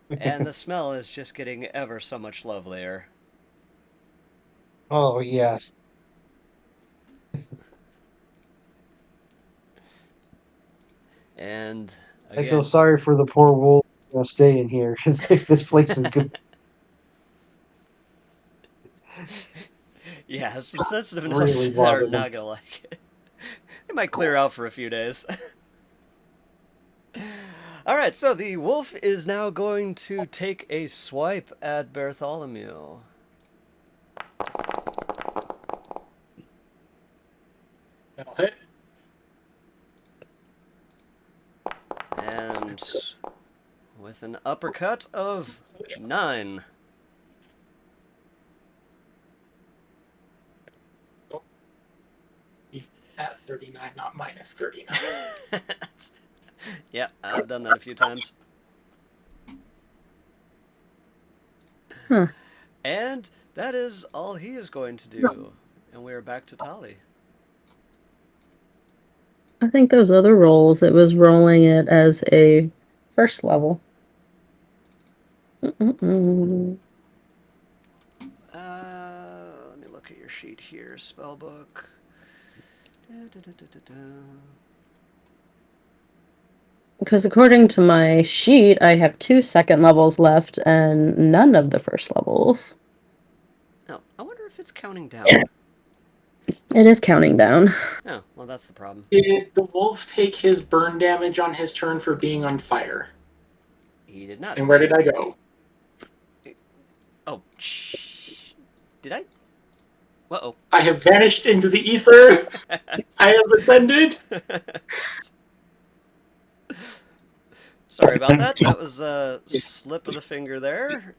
and the smell is just getting ever so much lovelier. Oh, yes. And I feel again, sorry for the poor wolf staying here because this place is good. yeah, some sensitive Really notes that are bothered him. not gonna like it. It might clear out for a few days. Alright, so the wolf is now going to take a swipe at Bartholomew. That'll hit. And with an uppercut of 9. At 39, not minus 39. Yeah, I've done that a few times. Huh. And that is all he is going to do. And we are back to Tali. I think those other rolls, it was rolling it as a first level. Mm-mm-mm. Let me look at your sheet here. Spellbook. Because according to my sheet, I have 2 second levels left and none of the first levels. Oh, I wonder if it's counting down. It is counting down. Oh, well, that's the problem. Did the wolf take his burn damage on his turn for being on fire? He did not. And where did I go? Oh, shh. Did I? Uh-oh. I have vanished into the ether. I have ascended. Sorry about that. That was a slip of the finger there.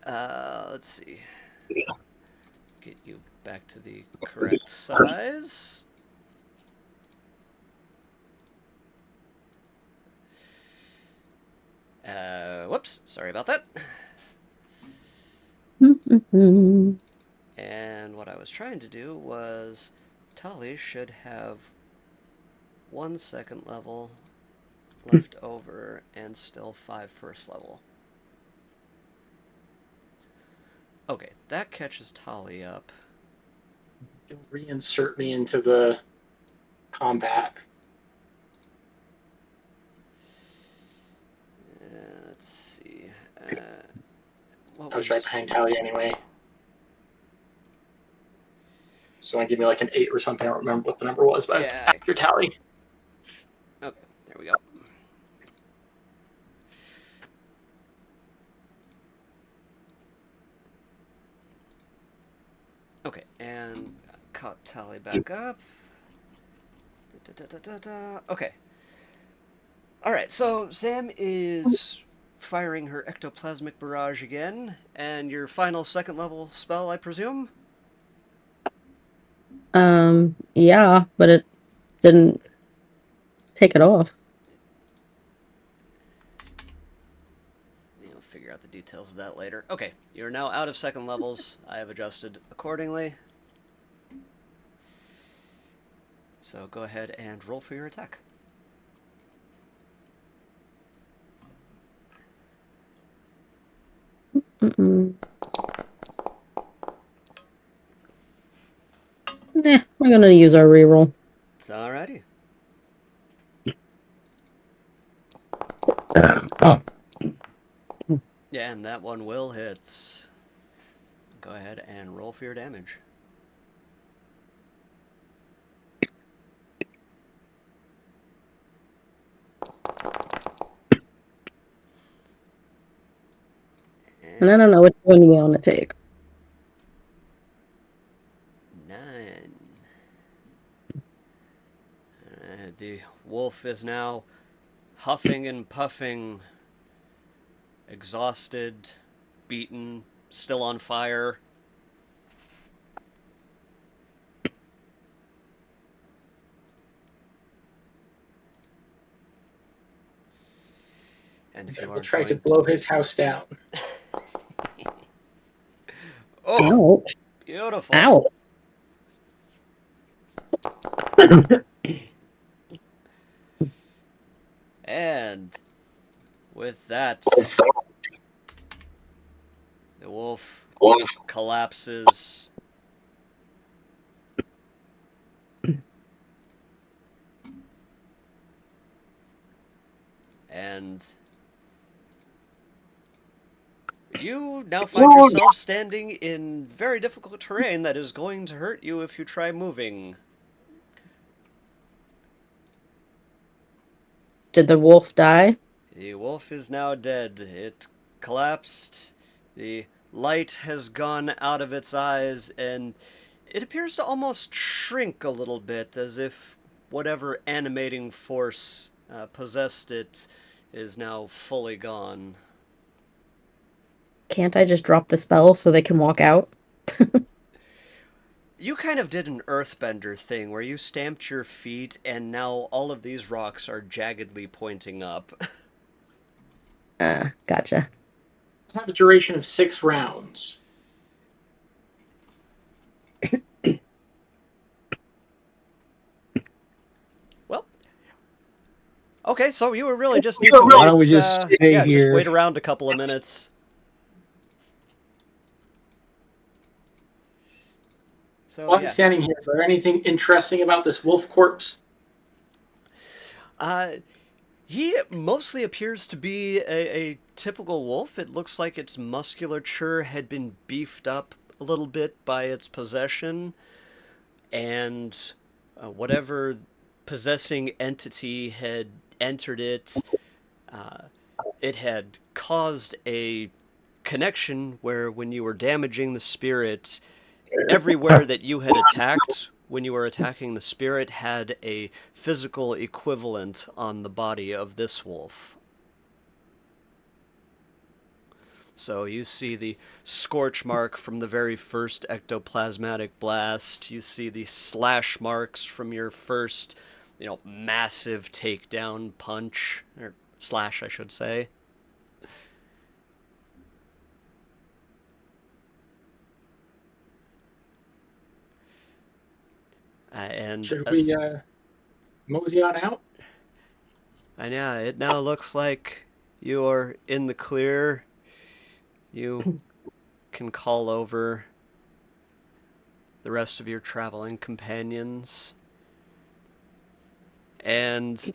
Let's see. Get you back to the correct size. Whoops. Sorry about that. Mm-mm-mm. And what I was trying to do was Tali should have 1 second level left over and still 5 first level. Okay, that catches Tali up. Reinsert me into the combat. Let's see. What I was right behind Tally anyway. So want to give me like an 8 or something. I don't remember what the number was, but Yeah. after tally. Okay, there we go. Okay, and cut tally back up. Okay. Alright, so Sam is firing her ectoplasmic barrage again, and your final second level spell, I presume? Yeah, but it didn't take it off. You'll figure out the details of that later. Okay, you're now out of second levels. I have adjusted accordingly. So go ahead and roll for your attack. Mm-mm. Nah, I'm gonna use our reroll. Alrighty. Oh, Yeah, and that one will hit. Go ahead and roll for your damage. And I don't know which one you want to take. 9. The wolf is now huffing and puffing, exhausted, beaten, still on fire. And if you We'll are try to going blow his house down. Oh, Ouch. beautiful. Ow. And with that, the wolf collapses. And you now find yourself standing in very difficult terrain that is going to hurt you if you try moving. Did the wolf die? The wolf is now dead. It collapsed. The light has gone out of its eyes, and it appears to almost shrink a little bit, as if whatever animating force possessed it is now fully gone. Can't I just drop the spell so they can walk out? You kind of did an earthbender thing where you stamped your feet, and now all of these rocks are jaggedly pointing up. Gotcha. Let's have a duration of 6 rounds. Well, okay, so you were really just need So to why wait. don't we just stay yeah, just here? wait around a couple of minutes. So While I'm yeah, standing here, is there anything interesting about this wolf corpse? he mostly appears to be a typical wolf. It looks like its musculature had been beefed up a little bit by its possession, and whatever possessing entity had entered it, it had caused a connection where when you were damaging the spirit, everywhere that you had attacked when you were attacking the spirit had a physical equivalent on the body of this wolf. So you see the scorch mark from the very first ectoplasmatic blast. You see the slash marks from your first, massive takedown punch, or slash, I should say. And Should we mosey on out? And yeah, it now looks like you're in the clear. You can call over the rest of your traveling companions. And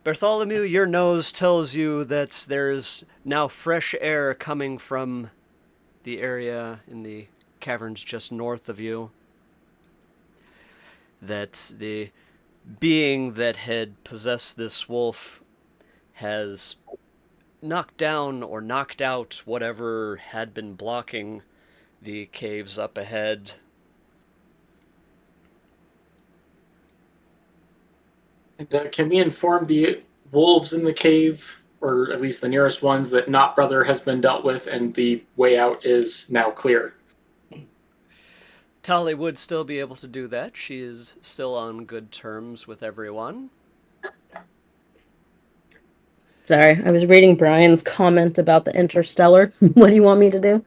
Bartholomew, your nose tells you that there's now fresh air coming from the area in the caverns just north of you. that the being that had possessed this wolf has knocked down or knocked out whatever had been blocking the caves up ahead. And can we inform the wolves in the cave, or at least the nearest ones, that Not Brother has been dealt with and the way out is now clear? Tali would still be able to do that. She is still on good terms with everyone. Sorry, I was reading Brian's comment about the interstellar. What do you want me to do?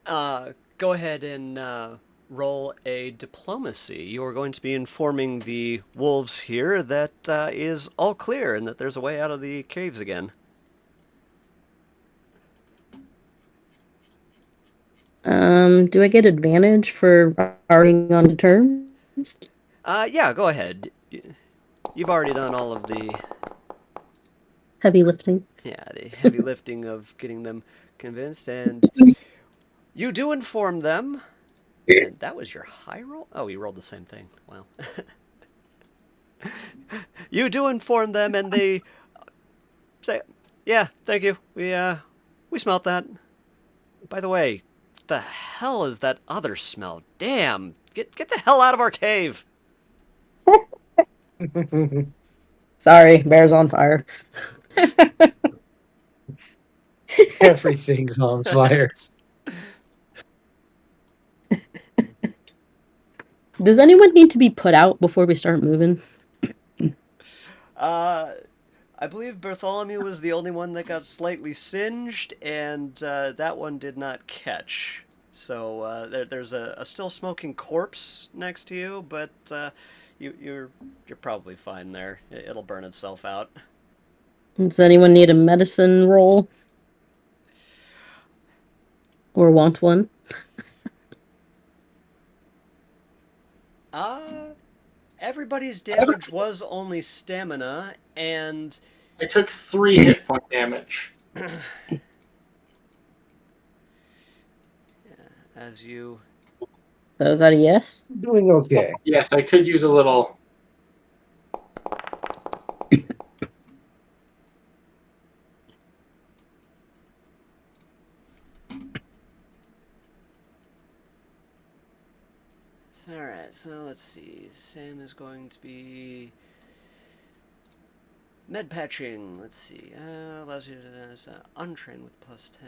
Go ahead and roll a diplomacy. You are going to be informing the wolves here that is all clear and that there's a way out of the caves again. Do I get advantage for arguing on the terms? Yeah, go ahead. You've already done all of the Heavy lifting. the heavy lifting of getting them convinced, and you do inform them. And that was your high roll? Oh, you rolled the same thing. Wow. You do inform them, and they say, "Yeah, thank you. We smelt that. By the way, the hell is that other smell? Damn! Get the hell out of our cave!" Sorry, bear's on fire. Everything's on fire. Does anyone need to be put out before we start moving? I believe Bartholomew was the only one that got slightly singed, and that one did not catch. So there's a still smoking corpse next to you, but you're probably fine there. It'll burn itself out. Does anyone need a medicine roll? Or want one? Everybody's damage was only stamina, and I took 3 hit point damage. as you So is that a yes? Doing okay. Yes, I could use a little. Alright, so let's see. Sam is going to be med patching. Let's see. Allows you to untrain with +10.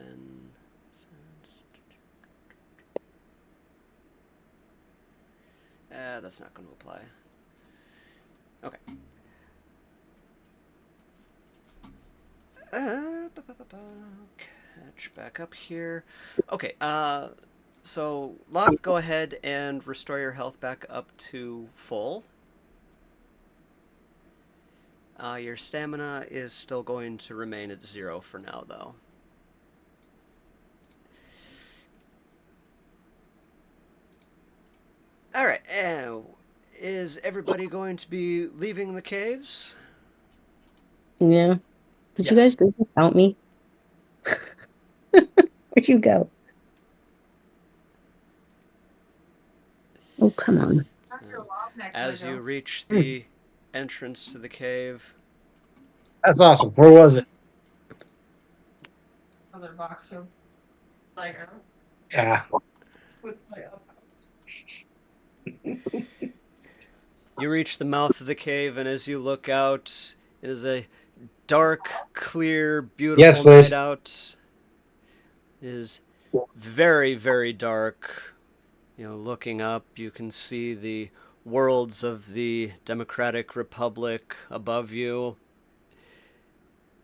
That's not going to apply. Okay. Catch back up here. Okay, so Locke, go ahead and restore your health back up to full. Your stamina is still going to remain at 0 for now, though. Alright, and is everybody going to be leaving the caves? Yeah. Did you Yes. guys do this without me? Where'd you go? Oh, come on. So, as you reach the entrance to the cave, That's awesome. Where was it? Other box of Lego Ah, with my up. you reach the mouth of the cave, and as you look out, it is a dark, clear, beautiful Yes, please. night out. It is very, very dark. You know, looking up, you can see the worlds of the Democratic Republic above you,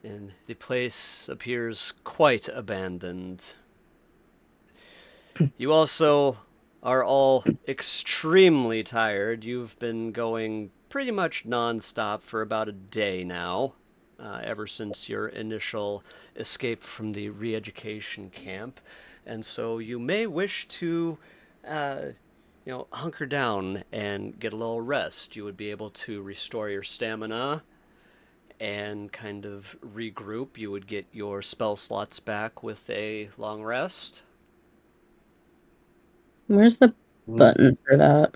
and the place appears quite abandoned. You also are all extremely tired. You've been going pretty much non-stop for about a day now, ever since your initial escape from the re-education camp. And so you may wish to, hunker down and get a little rest. You would be able to restore your stamina and kind of regroup. You would get your spell slots back with a long rest. Where's the button for that?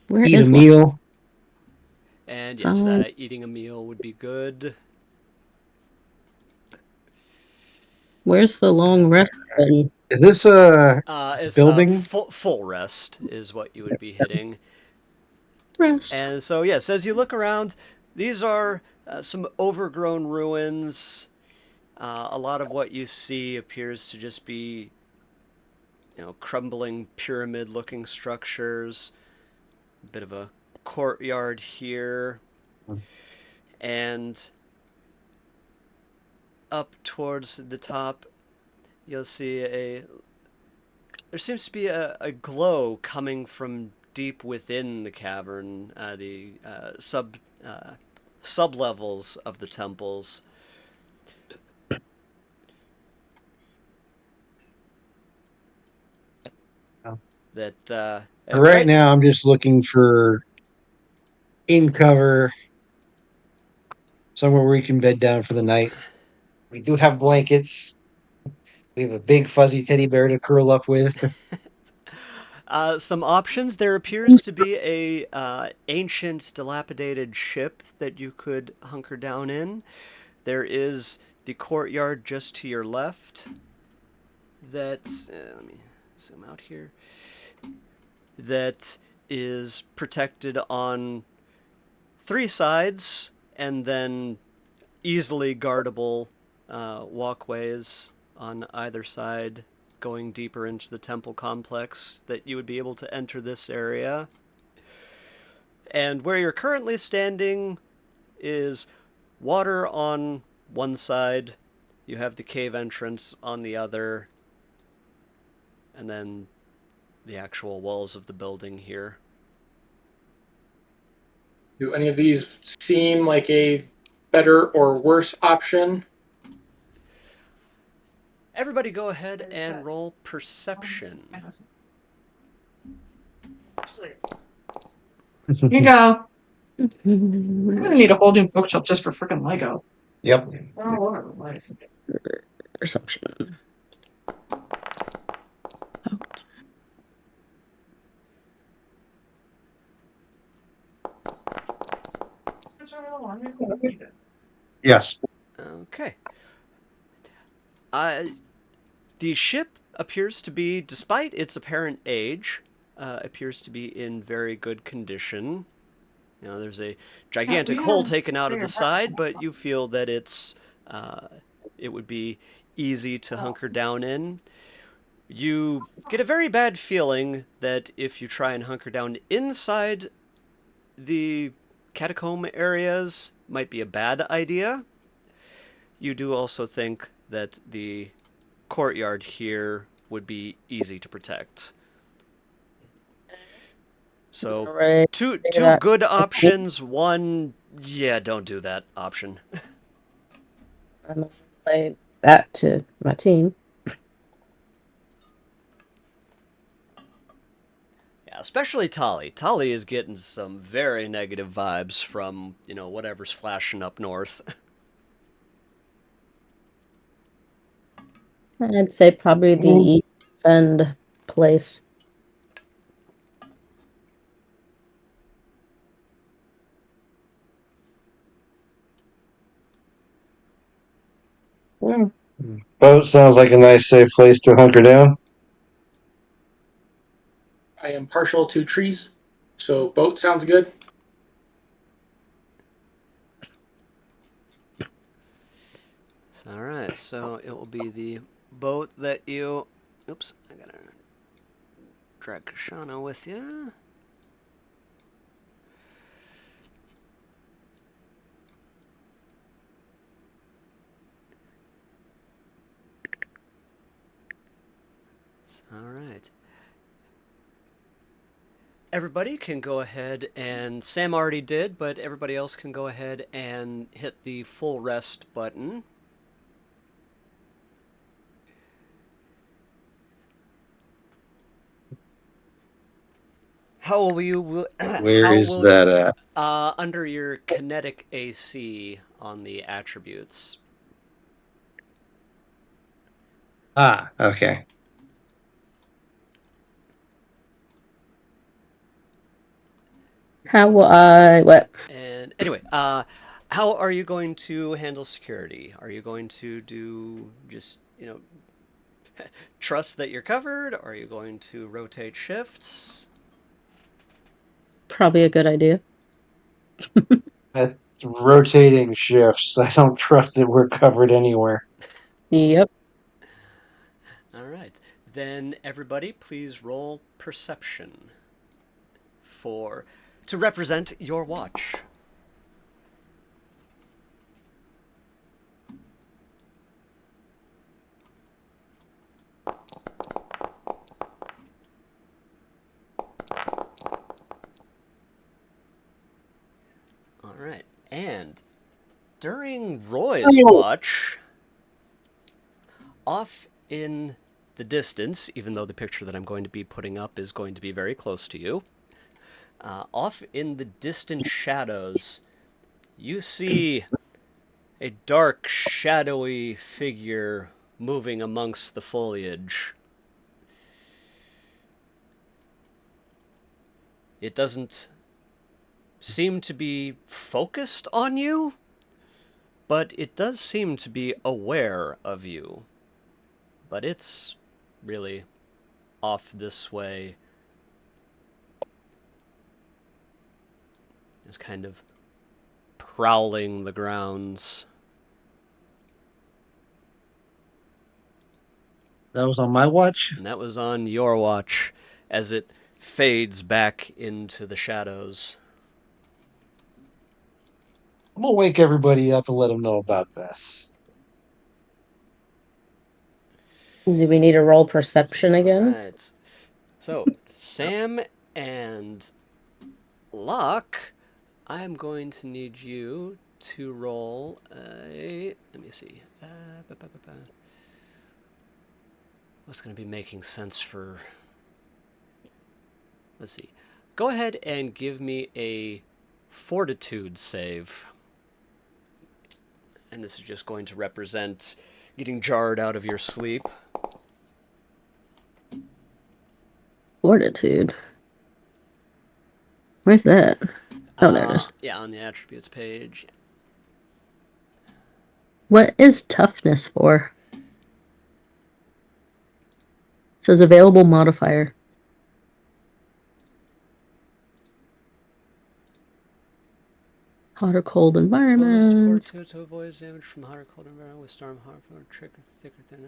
Where Eat a is meal. And yes, Someone- eating a meal would be good. Where's the long rest button? Is this a It's building? full rest is what you would be hitting. Rest. And so, yes, as you look around, these are some overgrown ruins. A lot of what you see appears to just be, crumbling pyramid-looking structures. A bit of a courtyard here, and up towards the top, you'll see there seems to be a glow coming from deep within the cavern, the sub levels of the temples. That Right right. now, I'm just looking for in cover somewhere where we can bed down for the night. We do have blankets. We have a big fuzzy teddy bear to curl up with. Some options. There appears to be a ancient, dilapidated ship that you could hunker down in. There is the courtyard just to your left. That's let me zoom out here. That is protected on three sides, and then easily guardable walkways on either side going deeper into the temple complex that you would be able to enter this area. And where you're currently standing is water on one side, you have the cave entrance on the other, and then the actual walls of the building here. Do any of these seem like a better or worse option? Everybody go ahead and roll perception. Here you go. I'm gonna need a whole new bookshelf just for freaking Lego. Yep. Oh, whatever. What is it? Perception. Yes. Okay. Uh, the ship appears to be, despite its apparent age, appears to be in very good condition. There's a gigantic hole taken out of the side, but you feel that it would be easy to hunker down in. You get a very bad feeling that if you try and hunker down inside the catacomb areas, might be a bad idea. You do also think that the courtyard here would be easy to protect. So Right. two good options. One, yeah, don't do that option. I'm gonna play that to my team. Yeah, especially Tali. Tali is getting some very negative vibes from, whatever's flashing up north. I'd say probably the East End place. Boat sounds like a nice, safe place to hunker down. I am partial to trees, so boat sounds good. All right, so it will be the boat that you. Oops, I gotta drag Kashana with you. All right. Everybody can go ahead and Sam already did, but everybody else can go ahead and hit the full rest button. How will you? Where How is will that at? under your kinetic AC on the attributes? Ah, okay. How will I what? And anyway, how are you going to handle security? Are you going to do just, trust that you're covered? Are you going to rotate shifts? Probably a good idea. That's rotating shifts. I don't trust that we're covered anywhere. Yep. All right. Then everybody please roll perception to represent your watch. All right. And during Roy's watch, off in the distance, even though the picture that I'm going to be putting up is going to be very close to you, off in the distant shadows, you see a dark, shadowy figure moving amongst the foliage. It doesn't seem to be focused on you, but it does seem to be aware of you. But it's really off this way. It's kind of prowling the grounds. That was on my watch. And that was on your watch as it fades back into the shadows. I'm gonna wake everybody up and let them know about this. Do we need to roll perception again? Right. So, Sam and Locke, I'm going to need you to roll a. Let me see. What's going to be making sense for. Let's see. Go ahead and give me a fortitude save. And this is just going to represent getting jarred out of your sleep. Fortitude. Where's that? Oh, there it is. Yeah, on the attributes page. What is toughness for? It says available modifier. Hot or cold Bonus to environments. fortitude to avoid damage from hot or cold environment with storm, harmful, trick, thicker than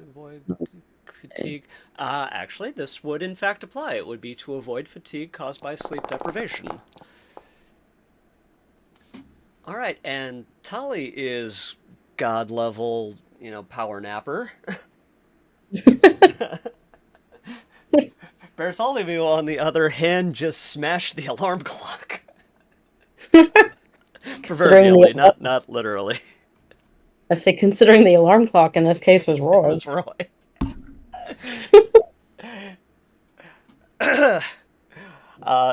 avoid fatigue. Actually, this would in fact apply. It would be to avoid fatigue caused by sleep deprivation. All right, and Tali is god level, power napper. Bartholomew, on the other hand, just smashed the alarm clock. Proverbially, not literally. I say considering the alarm clock in this case was Roy. It was Roy.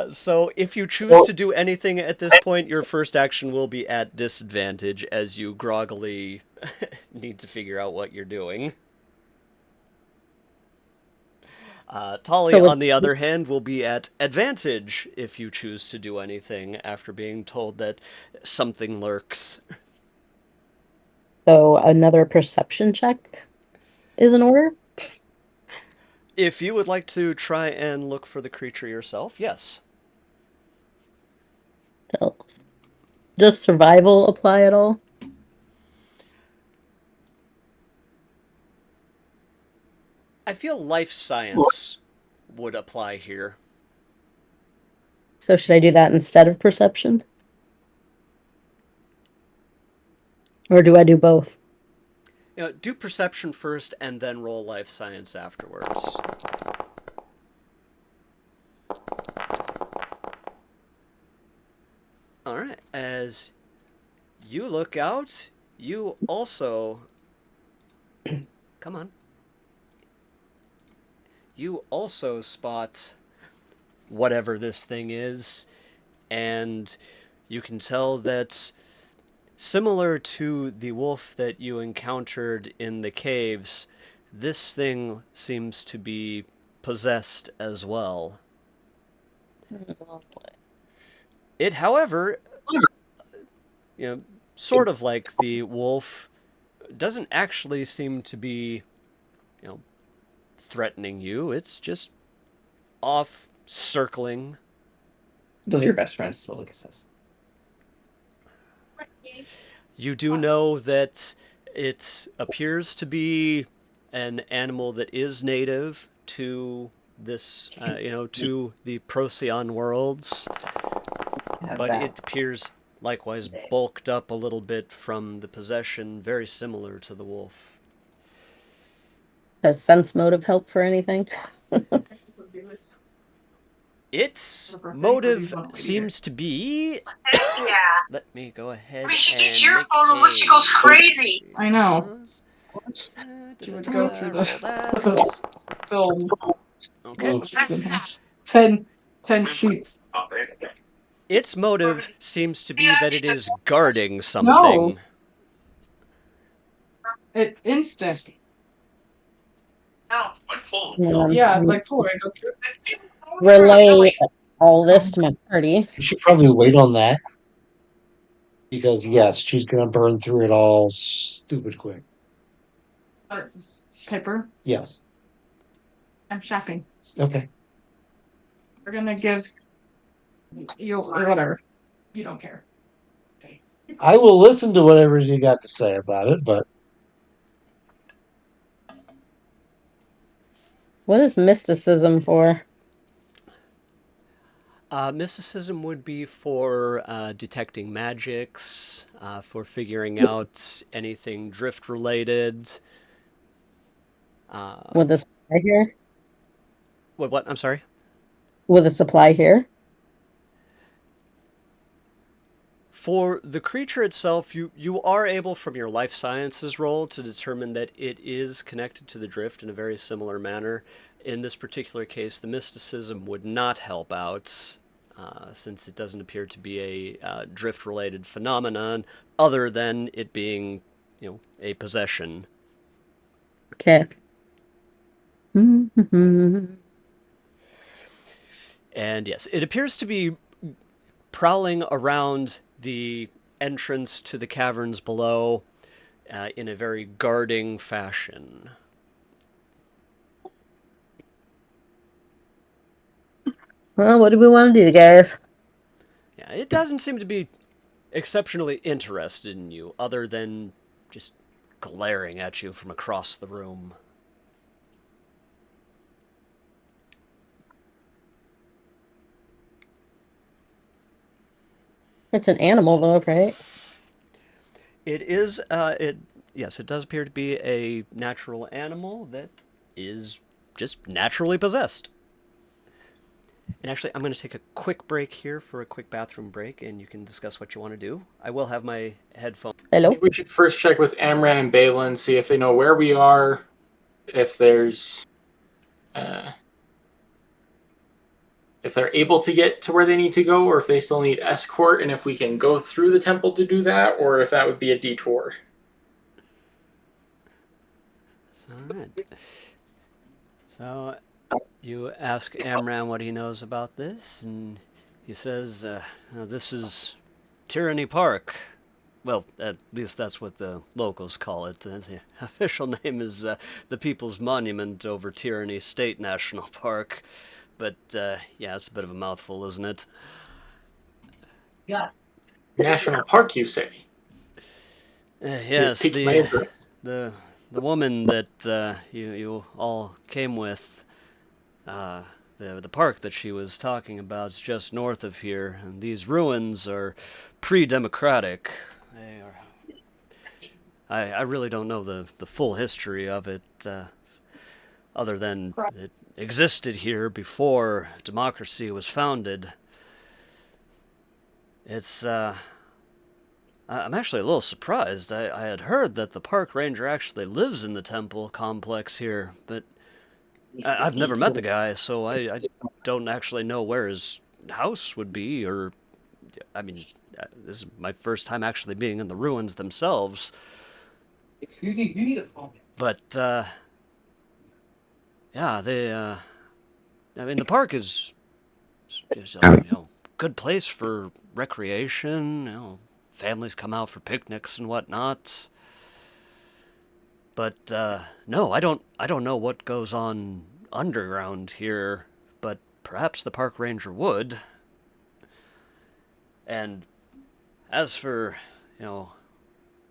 So if you choose to do anything at this point, your first action will be at disadvantage as you groggily need to figure out what you're doing. Tali, on the other hand, will be at advantage if you choose to do anything after being told that something lurks. So another perception check is in order? If you would like to try and look for the creature yourself, yes. Does survival apply at all? I feel life science would apply here. So should I do that instead of perception? Or do I do both? Do perception first and then roll life science afterwards. Alright, as you look out, you also... Come on. You also spot whatever this thing is, and you can tell that similar to the wolf that you encountered in the caves, this thing seems to be possessed as well. It, however, sort of like the wolf, doesn't actually seem to be, threatening you. It's just off circling. Those are your best friends, is what Lucas says. You do know that it appears to be an animal that is native to this, to the Procyon worlds, but it appears likewise bulked up a little bit from the possession, very similar to the wolf. Does sense motive help for anything? Its For birthday, or do motive you wanna wait a seems to be. Yeah. Let me go ahead. I mean, she and gets your make phone, look, she goes crazy. I know. Pause. She would go through Roll that. film. Okay. 10 sheets. Its motive seems to be that it is guarding something. No. It's instant. Yeah, it's like Polaroid. Relay all this to my party. You should probably wait on that. Because, yes, she's going to burn through it all stupid quick. Paper. Yes. I'm shopping. Okay. We're gonna give you or whatever. You don't care. I will listen to whatever you got to say about it, but What is mysticism for? Mysticism would be for detecting magics, for figuring out anything drift related. With the supply here? What? I'm sorry? With the supply here? For the creature itself, you are able from your life sciences roll to determine that it is connected to the drift in a very similar manner. In this particular case, the mysticism would not help out, since it doesn't appear to be a drift-related phenomenon, other than it being, a possession. Okay. And yes, it appears to be prowling around the entrance to the caverns below in a very guarding fashion. Well, what do we want to do, guys? Yeah, it doesn't seem to be exceptionally interested in you, other than just glaring at you from across the room. It's an animal, though, right? It is, yes, it does appear to be a natural animal that is just naturally possessed. And actually, I'm going to take a quick break here for a quick bathroom break, and you can discuss what you want to do. I will have my headphones. I Hello? think we should first check with Amran and Balin, see if they know where we are, if there's, if they're able to get to where they need to go, or if they still need escort, and if we can go through the temple to do that, or if that would be a detour. All right. So you ask Amran what he knows about this, and he says, this is Tyranny Park. Well, at least that's what the locals call it. The official name is the People's Monument over Tyranny State National Park. But, yeah, it's a bit of a mouthful, isn't it? Yes. National Park, you say? Yes, Piqued my interest. the woman that you all came with, the park that she was talking about is just north of here, and these ruins are pre-democratic. They are. I really don't know the full history of it, other than it existed here before democracy was founded. It's I'm actually a little surprised. I had heard that the park ranger actually lives in the temple complex here, but I've never met the guy, so I don't actually know where his house would be, or, I mean, this is my first time actually being in the ruins themselves. Excuse me, you need a phone. But, yeah, I mean, the park is, good place for recreation. You know, families come out for picnics and whatnot. But no, I don't know what goes on underground here. But perhaps the park ranger would. And as for, you know,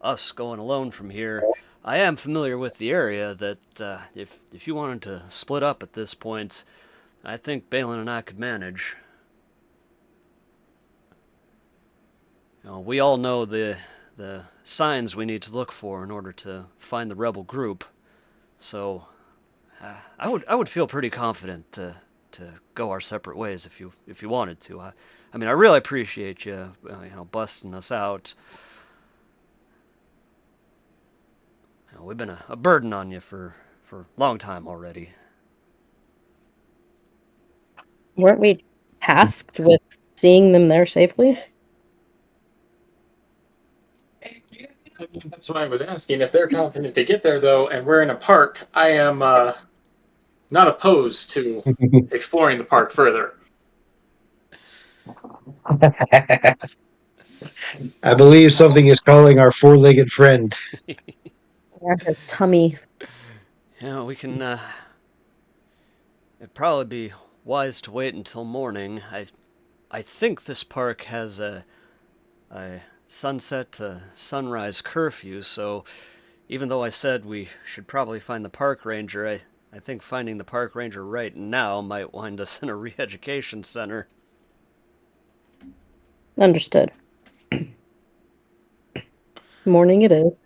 us going alone from here, I am familiar with the area. That if you wanted to split up at this point, I think Balin and I could manage. You know, we all know the signs we need to look for in order to find the rebel group. So I would feel pretty confident to go our separate ways if you wanted to. I mean, I really appreciate you you know, busting us out. You know, we've been a burden on you for a long time already. Weren't we tasked with seeing them there safely? That's why I was asking if they're confident to get there, though, and we're in a park. I am not opposed to exploring the park further. I believe something is calling our four-legged friend. Yeah, his tummy. You know, we can. It'd probably be wise to wait until morning. I think this park has a sunset to sunrise curfew, so even though I said we should probably find the park ranger, I think finding the park ranger right now might wind us in a re-education center. Understood. Morning it is.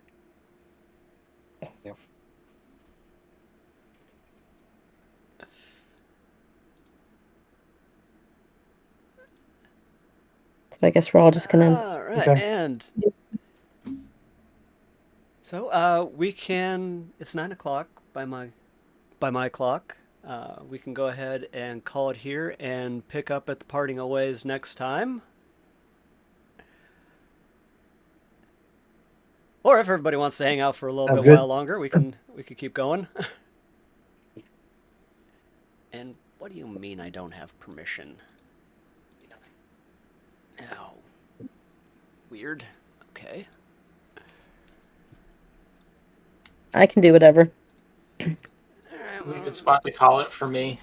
So I guess we're all just gonna. All right, Okay. and so we can. It's 9 o'clock by my clock. We can go ahead and call it here and pick up at the parting of ways next time. Or if everybody wants to hang out for a little Sounds bit good. while longer, we could keep going. And what do you mean I don't have permission? Oh, weird. Okay. I can do whatever. All right. A good spot to call it for me.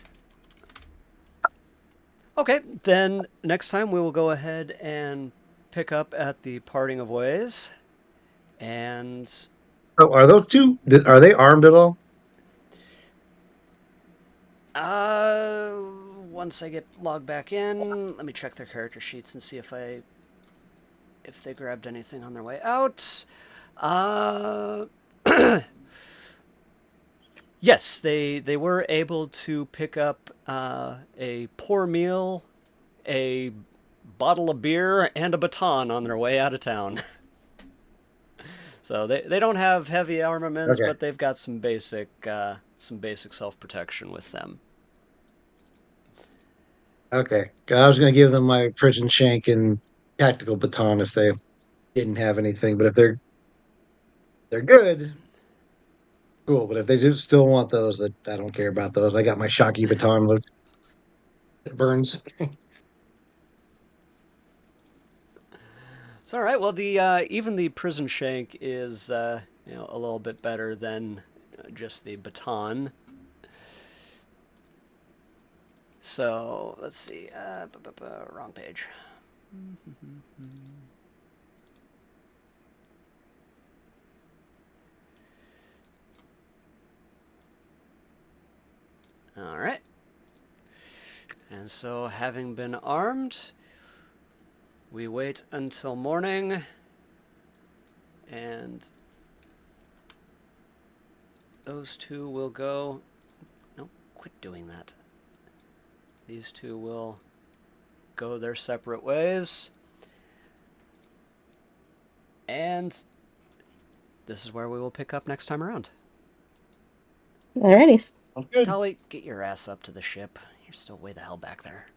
Okay, then next time we will go ahead and pick up at the parting of ways. And Oh, are those two? Are they armed at all? once I get logged back in, let me check their character sheets and see if they grabbed anything on their way out. Yes, they were able to pick up a poor meal, a bottle of beer, and a baton on their way out of town. So they don't have heavy armaments, Okay. but they've got some basic self-protection with them. Okay. I was going to give them my prison shank and tactical baton if they didn't have anything, but if they're good, cool. But if they do still want those, I don't care about those. I got my shocky baton with it burns. It's all right. Well, the even the prison shank is you know, a little bit better than just the baton. So let's see. Wrong page. All right. And so, having been armed, we wait until morning, and those two will go. No, quit doing that. These two will go their separate ways. And this is where we will pick up next time around. Alrighty. Sounds good. Tolly, get your ass up to the ship. You're still way the hell back there.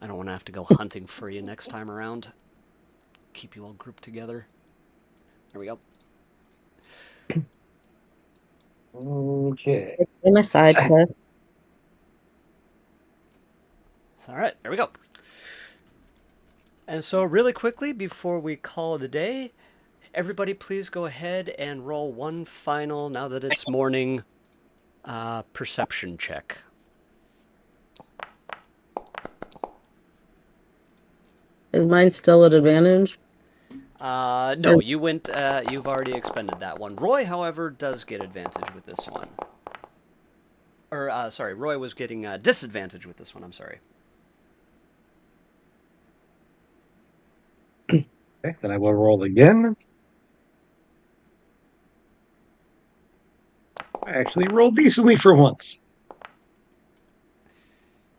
I don't want to have to go hunting for you next time around. Keep you all grouped together. There we go. Okay. In my side quest. All right, there we go. And so, really quickly, before we call it a day, everybody please go ahead and roll one final, now that it's morning, perception check. Is mine still at advantage? No, you've already expended that one. Roy, however, does get advantage with this one. Or, sorry, Roy was getting disadvantage with this one, I'm sorry. Okay, then I will roll again. I actually rolled decently for once.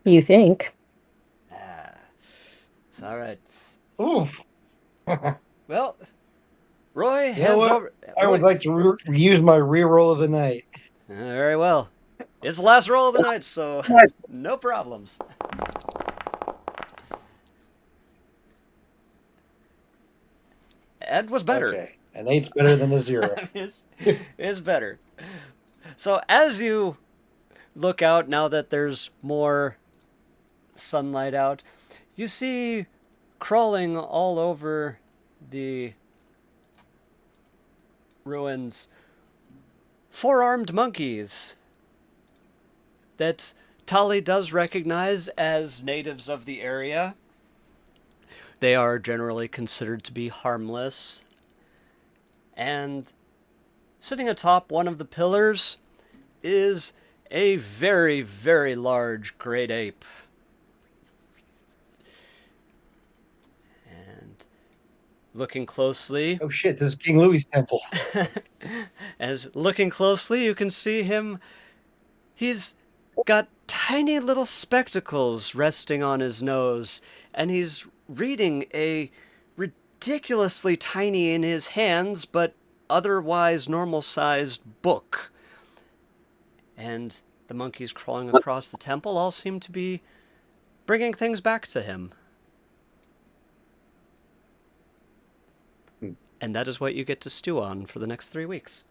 You think? It's all right. Ooh. Well, Roy, You know hands what? over. I would like to use my reroll of the night. Very well. It's the last roll of the night, so no problems. Ed was better. Okay, an 8's better than a 0. is better. So as you look out, now that there's more sunlight out, you see crawling all over the ruins 4-armed monkeys that Tali does recognize as natives of the area. They are generally considered to be harmless. And sitting atop one of the pillars is a very, very large great ape. And looking closely, Oh shit, this is King Louis' temple. as looking closely, you can see him. He's got tiny little spectacles resting on his nose, and he's reading a ridiculously tiny in his hands, but otherwise normal-sized book. And the monkeys crawling across the temple all seem to be bringing things back to him. And that is what you get to stew on for the next 3 weeks.